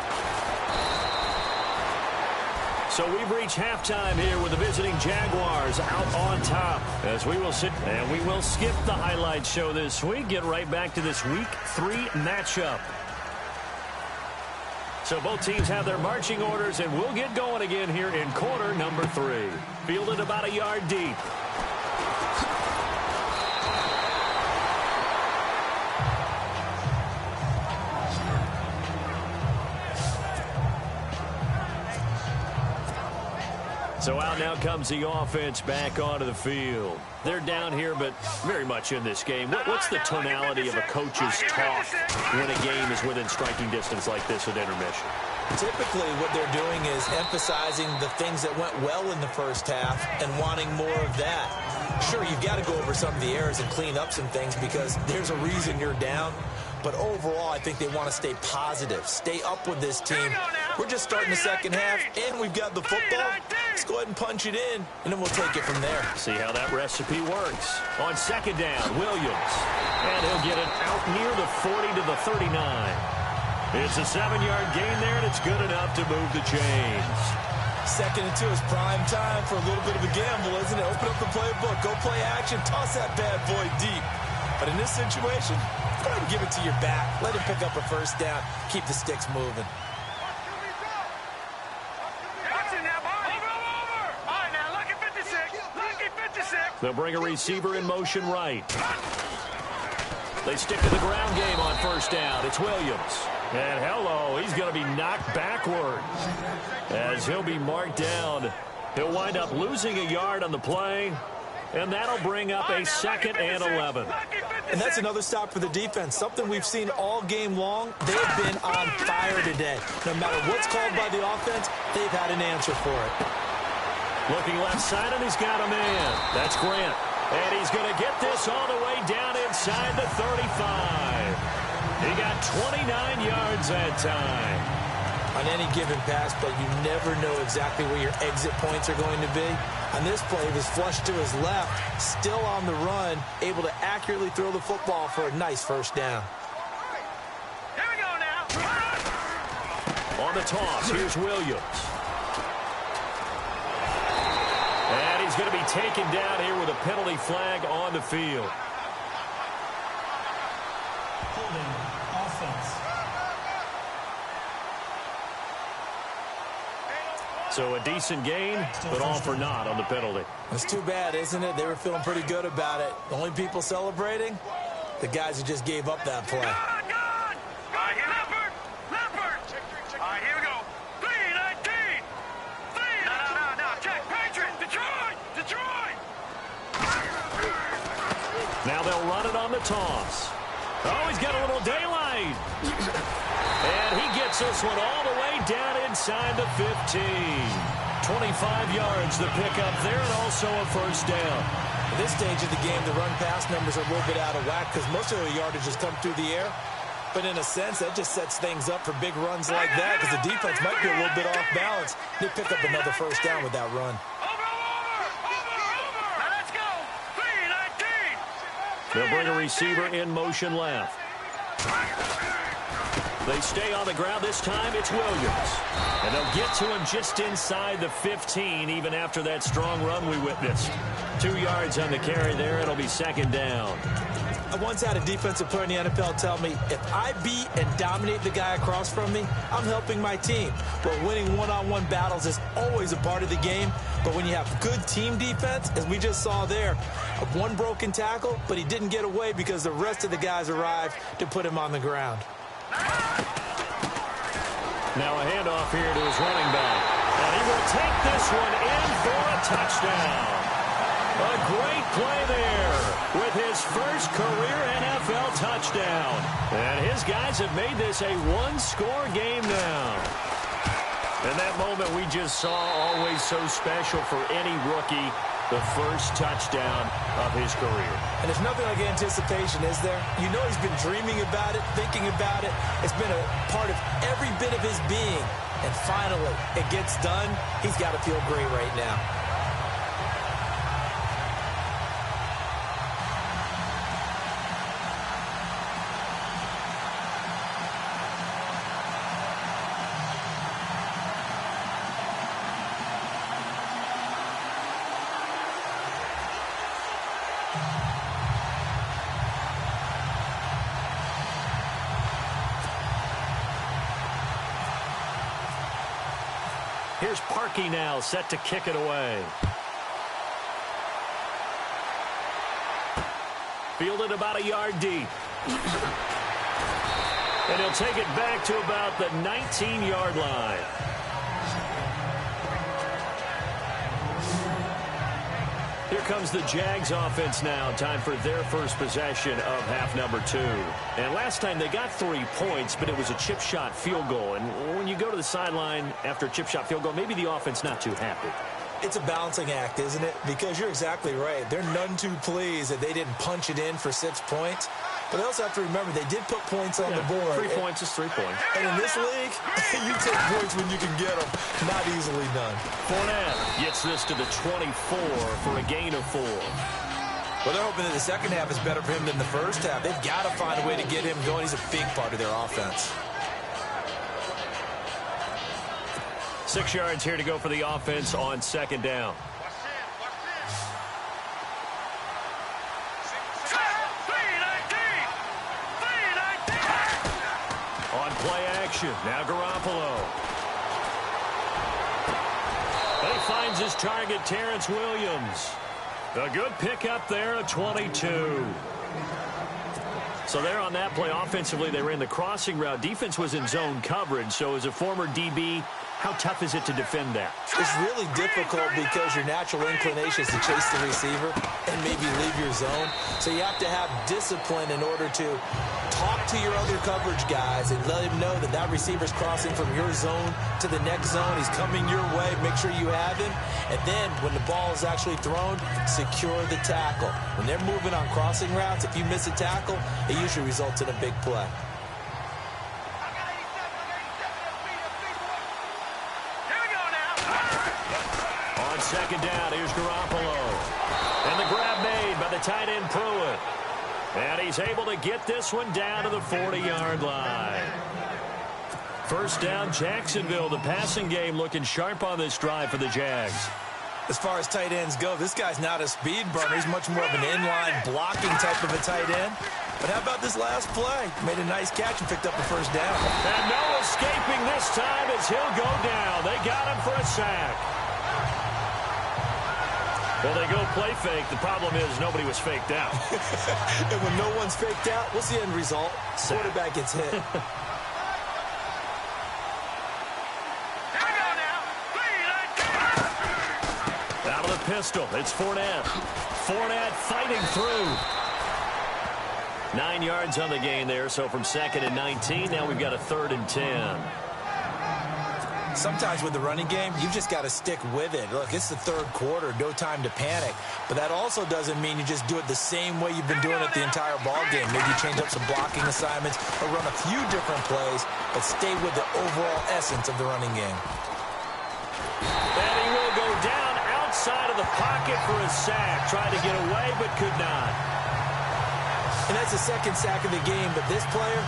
So we've reached halftime here with the visiting Jaguars out on top. As we will sit and we will skip the highlight show this week. Get right back to this Week 3 matchup. So both teams have their marching orders, and we'll get going again here in quarter number 3. Fielded about a yard deep. So out now comes the offense back onto the field. They're down here, but very much in this game. What's the tonality of a coach's talk when a game is within striking distance like this at intermission? Typically, what they're doing is emphasizing the things that went well in the first half and wanting more of that. Sure, you've got to go over some of the errors and clean up some things because there's a reason you're down. But overall, I think they want to stay positive, stay up with this team. We're just starting the second half, and we've got the football. Let's go ahead and punch it in, and then we'll take it from there. See how that recipe works. On second down, Williams. And he'll get it out near the 40 to the 39. It's a 7-yard gain there, and it's good enough to move the chains. 2nd and 2 is prime time for a little bit of a gamble, isn't it? Open up the playbook, go play action, toss that bad boy deep. But in this situation, go ahead and give it to your back. Let him pick up a first down. Keep the sticks moving. They'll bring a receiver in motion right. They stick to the ground game on first down. It's Williams. And hello, he's going to be knocked backwards as he'll be marked down. He'll wind up losing a yard on the play, and that'll bring up a 2nd and 11. And that's another stop for the defense, something we've seen all game long. They've been on fire today. No matter what's called by the offense, they've had an answer for it. Looking left side, and he's got a man. That's Grant. And he's going to get this all the way down inside the 35. He got 29 yards that time. On any given pass, but you never know exactly where your exit points are going to be. On this play, he was flushed to his left, still on the run, able to accurately throw the football for a nice first down. Here we go now. On the toss, here's Williams. And he's going to be taken down here with a penalty flag on the field. Holding offense. So a decent gain, but all for naught on the penalty. It's too bad, isn't it? They were feeling pretty good about it. The only people celebrating, the guys who just gave up that play. Good! All right, here, Leopard! All right, here we go. 3-19! No. Check, Patriot! Detroit! Now they'll run it on the toss. Oh, he's got a little daylight. And he gets this one all the way down inside the 15. 25 yards the pickup there, and also a first down. At this stage of the game, the run-pass numbers are a little bit out of whack because most of the yardage has come through the air. But in a sense, that just sets things up for big runs like that because the defense might be a little bit off balance. They pick up another first down with that run. Over! Now let's go! 3-19! They'll bring a receiver in motion left. They stay on the ground. This time it's Williams. And they'll get to him just inside the 15, even after that strong run we witnessed. 2 yards on the carry there. It'll be second down. I once had a defensive player in the NFL tell me, if I beat and dominate the guy across from me, I'm helping my team. But winning one-on-one battles is always a part of the game. But when you have good team defense, as we just saw there, one broken tackle, but he didn't get away because the rest of the guys arrived to put him on the ground. Now a handoff here to his running back. And he will take this one in for a touchdown. A great play there with his first career NFL touchdown. And his guys have made this a one-score game now. And that moment we just saw, always so special for any rookie, the first touchdown of his career. And there's nothing like anticipation, is there? You know he's been dreaming about it, thinking about it. It's been a part of every bit of his being. And finally, it gets done. He's got to feel great right now. Here's Parkey now, set to kick it away. Fielded about a yard deep. And he'll take it back to about the 19-yard line. Here comes the Jags offense now. Time for their first possession of half number 2. And last time they got 3 points, but it was a chip shot field goal. And when you go to the sideline after a chip shot field goal, maybe the offense not too happy. It's a balancing act, isn't it? Because you're exactly right. They're none too pleased that they didn't punch it in for 6 points. But they also have to remember they did put points on the board. 3 points is 3 points. And in this league, you take points when you can get them. Not easily done. Fournette gets this to the 24 for a gain of 4. Well, they're hoping that the second half is better for him than the first half. They've got to find a way to get him going. He's a big part of their offense. 6 yards here to go for the offense on second down. On play action, now Garoppolo. And he finds his target, Terrence Williams. A good pickup there, a 22. So there on that play, offensively, they ran the crossing route. Defense was in zone coverage, so as a former DB, how tough is it to defend that? It's really difficult because your natural inclination is to chase the receiver and maybe leave your zone. So you have to have discipline in order to talk to your other coverage guys and let him know that that receiver's crossing from your zone to the next zone. He's coming your way. Make sure you have him. And then when the ball is actually thrown, secure the tackle. When they're moving on crossing routes, if you miss a tackle, it usually results in a big play. Second down, here's Garoppolo. And the grab made by the tight end Pruitt. And he's able to get this one down to the 40-yard line. First down, Jacksonville. The passing game looking sharp on this drive for the Jags. As far as tight ends go, this guy's not a speed burner. He's much more of an inline blocking type of a tight end. But how about this last play? Made a nice catch and picked up a first down. And no escaping this time as he'll go down. They got him for a sack. Well, they go play fake. The problem is nobody was faked out. And when no one's faked out, what's the end result? Quarterback gets hit. Out of the pistol, it's Fournette. Fournette fighting through. 9 yards on the gain there, so from 2nd and 19, now we've got a 3rd and 10. Sometimes with the running game, you've just got to stick with it. Look, it's the third quarter, no time to panic. But that also doesn't mean you just do it the same way you've been doing it the entire ball game. Maybe you change up some blocking assignments or run a few different plays, but stay with the overall essence of the running game. And he will go down outside of the pocket for a sack. Tried to get away, but could not. And that's the second sack of the game, but this player,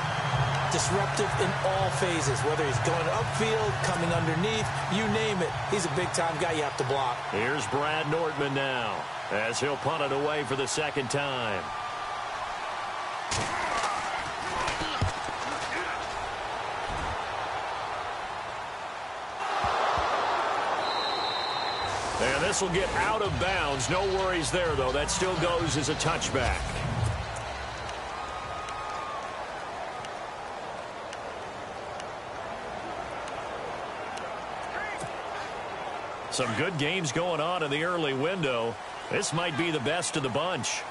disruptive in all phases, whether he's going upfield, coming underneath, you name it. He's a big-time guy you have to block. Here's Brad Nordman now, as he'll punt it away for the second time. And this will get out of bounds. No worries there, though. That still goes as a touchback. Some good games going on in the early window. This might be the best of the bunch.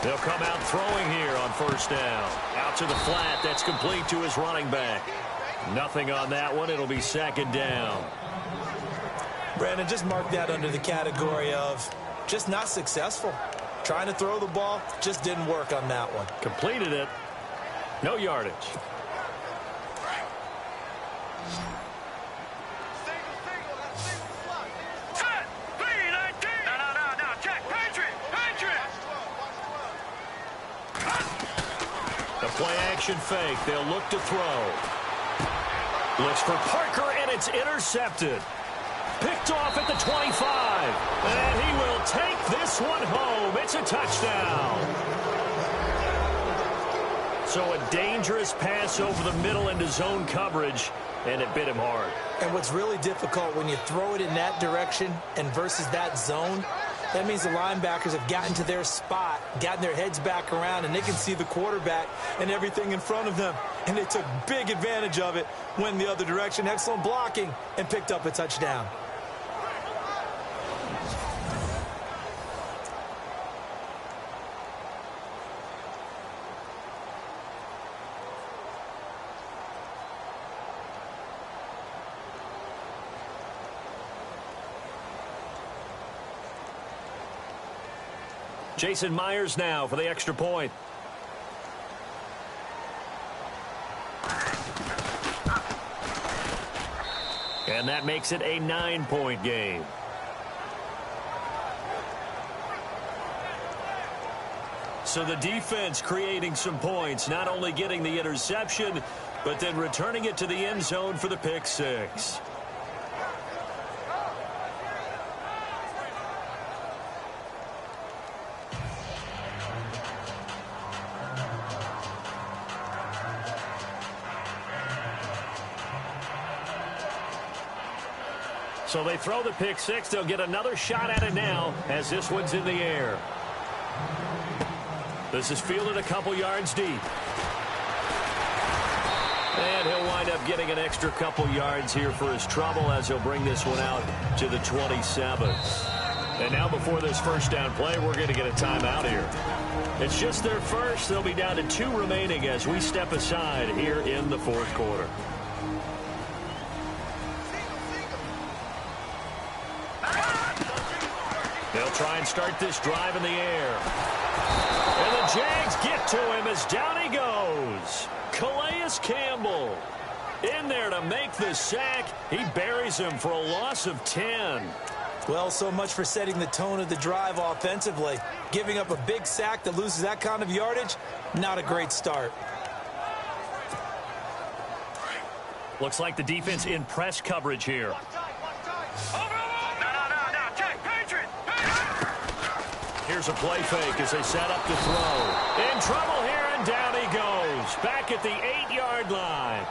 They'll come out throwing here on first down. Out to the flat. That's complete to his running back. Nothing on that one. It'll be second down. Brandon, just mark that under the category of just not successful. Trying to throw the ball, just didn't work on that one. Completed it. No yardage. Play-action fake. They'll look to throw. Looks for Parker, and it's intercepted. Picked off at the 25. And he will take this one home. It's a touchdown. So a dangerous pass over the middle into zone coverage, and it bit him hard. And what's really difficult when you throw it in that direction and versus that zone, that means the linebackers have gotten to their spot, gotten their heads back around, and they can see the quarterback and everything in front of them. And they took big advantage of it, went the other direction, excellent blocking, and picked up a touchdown. Jason Myers now for the extra point. And that makes it a 9-point game. So the defense creating some points, not only getting the interception, but then returning it to the end zone for the pick six. So they throw the pick six. They'll get another shot at it now as this one's in the air. This is fielded a couple yards deep. And he'll wind up getting an extra couple yards here for his trouble as he'll bring this one out to the 27. And now before this first down play, we're going to get a timeout here. It's just their first. They'll be down to 2 remaining as we step aside here in the fourth quarter. They'll try and start this drive in the air. And the Jags get to him as down he goes. Calais Campbell in there to make the sack. He buries him for a loss of 10. Well, so much for setting the tone of the drive offensively. Giving up a big sack that loses that kind of yardage, not a great start. Looks like the defense in press coverage here. Here's a play fake as they set up to throw. In trouble here, and down he goes. Back at the 8-yard line.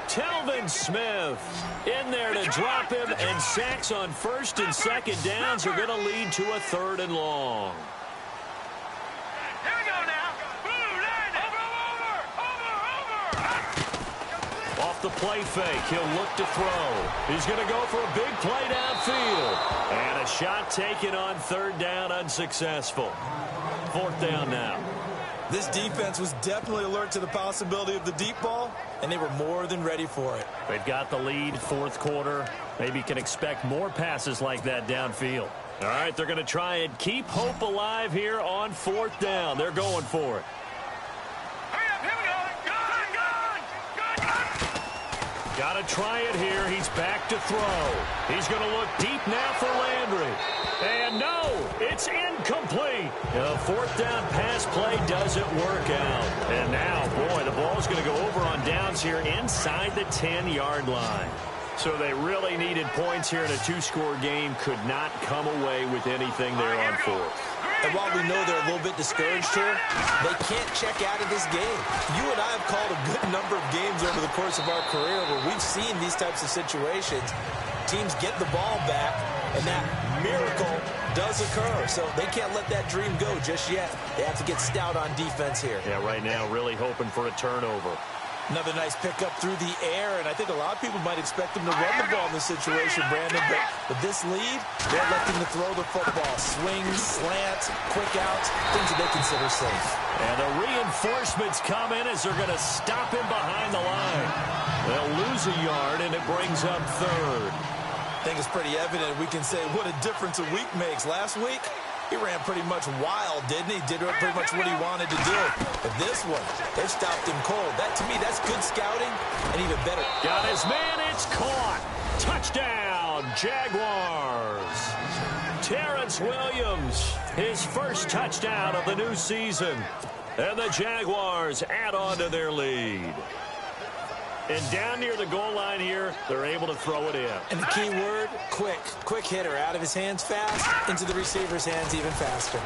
Telvin Smith in there to drop him, and sacks on first and second downs are going to lead to a 3rd and long. Here we go now. Over. Off the play fake, he'll look to throw. He's going to go for a big play downfield. And a shot taken on 3rd down, unsuccessful. 4th down now. This defense was definitely alert to the possibility of the deep ball, and they were more than ready for it. They've got the lead, 4th quarter. Maybe can expect more passes like that downfield. All right, they're going to try and keep hope alive here on 4th down. They're going for it. Hurry up, here we go. Got to try it here. He's back to throw. He's going to look deep now for Landry. And no, it's incomplete. The 4th down pass play doesn't work out. And now, boy, the ball's going to go over on downs here inside the 10-yard line. So they really needed points here in a 2-score game. Could not come away with anything there on 4th. And while we know they're a little bit discouraged here, they can't check out of this game. You and I have called a good number of games over the course of our career where we've seen these types of situations. Teams get the ball back, and that miracle does occur. So they can't let that dream go just yet. They have to get stout on defense here. Yeah, right now really hoping for a turnover. Another nice pickup through the air, and I think a lot of people might expect him to run the ball in this situation, Brandon, but with this lead, they're electing to throw the football. Swings, slants, quick outs, things that they consider safe. And the reinforcements come in as they're going to stop him behind the line. They'll lose a yard, and it brings up 3rd. I think it's pretty evident we can say what a difference a week makes. Last week, he ran pretty much wild, didn't he? Did pretty much what he wanted to do. But this one, they've stopped him cold. That, to me, that's good scouting, and even better. Got his man, it's caught. Touchdown, Jaguars. Terrence Williams, his first touchdown of the new season. And the Jaguars add on to their lead. And down near the goal line here, they're able to throw it in. And the key word, quick. Quick hitter. Out of his hands fast, into the receiver's hands even faster.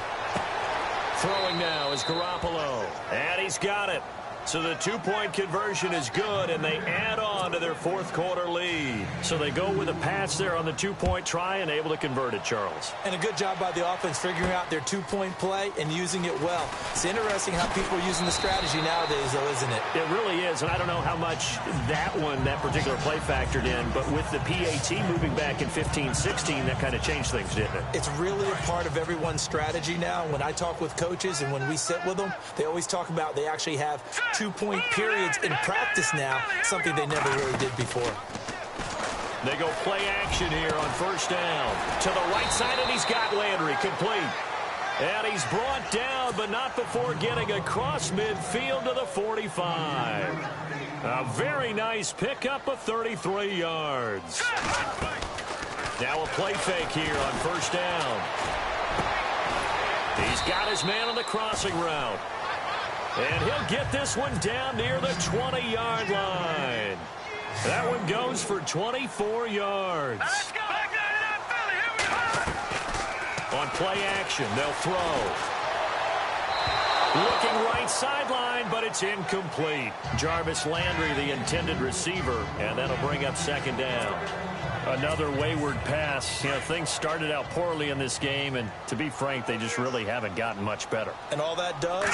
Throwing now is Garoppolo. And he's got it. So the 2-point conversion is good, and they add on to their 4th quarter lead. So they go with a pass there on the 2-point try and able to convert it, Charles. And a good job by the offense figuring out their 2-point play and using it well. It's interesting how people are using the strategy nowadays, though, isn't it? It really is, and I don't know how much that particular play factored in, but with the PAT moving back in 15-16, that kind of changed things, didn't it? It's really a part of everyone's strategy now. When I talk with coaches and when we sit with them, they always talk about they actually have 2-point periods in practice now, something they never really did before. They go play action here on 1st down. To the right side, and he's got Landry complete. And he's brought down, but not before getting across midfield to the 45. A very nice pickup of 33 yards. Now a play fake here on first down. He's got his man on the crossing route. And he'll get this one down near the 20-yard line. That one goes for 24 yards. Let's go. Back 99 Philly. Here we go. On play action, they'll throw. Looking right sideline, but it's incomplete. Jarvis Landry, the intended receiver, and that'll bring up second down. Another wayward pass. You know, things started out poorly in this game, and to be frank, they just really haven't gotten much better. And all that does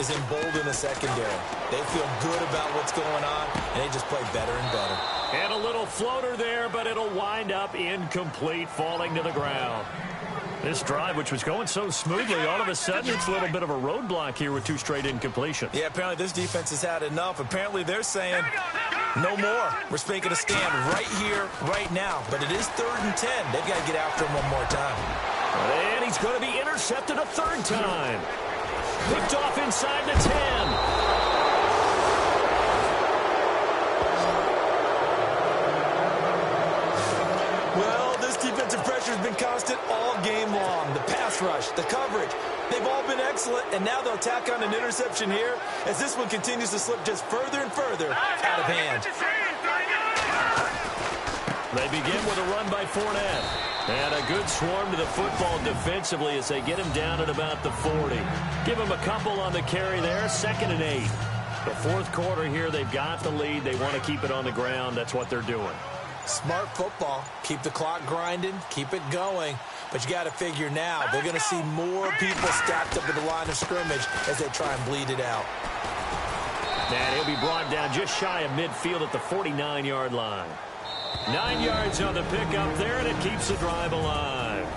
is embolden the secondary. They feel good about what's going on, and they just play better and better. And a little floater there, but it'll wind up incomplete, falling to the ground. This drive, which was going so smoothly, all of a sudden it's a little bit of a roadblock here with 2 straight incompletions. Yeah, apparently this defense has had enough. Apparently they're saying no more. We're making a stand right here, right now. But it is 3rd and 10. They've got to get after him one more time. And he's going to be intercepted a 3rd time. Picked off inside the 10. Defensive pressure has been constant all game long. The pass rush, the coverage, they've all been excellent, and now they'll tack on an interception here as this one continues to slip just further and further out of hand. They begin with a run by Fournette. And a good swarm to the football defensively as they get him down at about the 40. Give him a couple on the carry there, 2nd and 8. The 4th quarter here, they've got the lead. They want to keep it on the ground. That's what they're doing. Smart football. Keep the clock grinding. Keep it going. But you got to figure now, they're going to see more people stacked up at the line of scrimmage as they try and bleed it out. And he'll be brought down just shy of midfield at the 49-yard line. 9 yards on the pickup there, and it keeps the drive alive.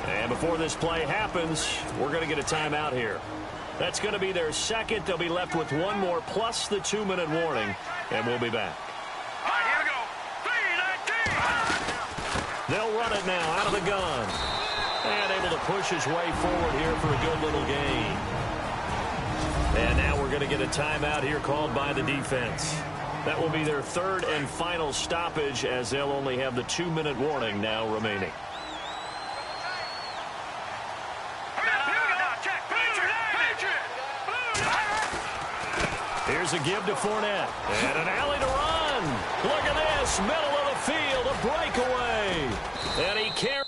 And before this play happens, we're going to get a timeout here. That's going to be their second. They'll be left with one more plus the 2-minute warning, and we'll be back. All right, here we go. 3-19. They'll run it now out of the gun. And able to push his way forward here for a good little gain. And now we're going to get a timeout here called by the defense. That will be their 3rd and final stoppage as they'll only have the 2-minute warning now remaining. Here's a give to Fournette. And an alley to run. Look at this. Middle of the field. A breakaway. And he carries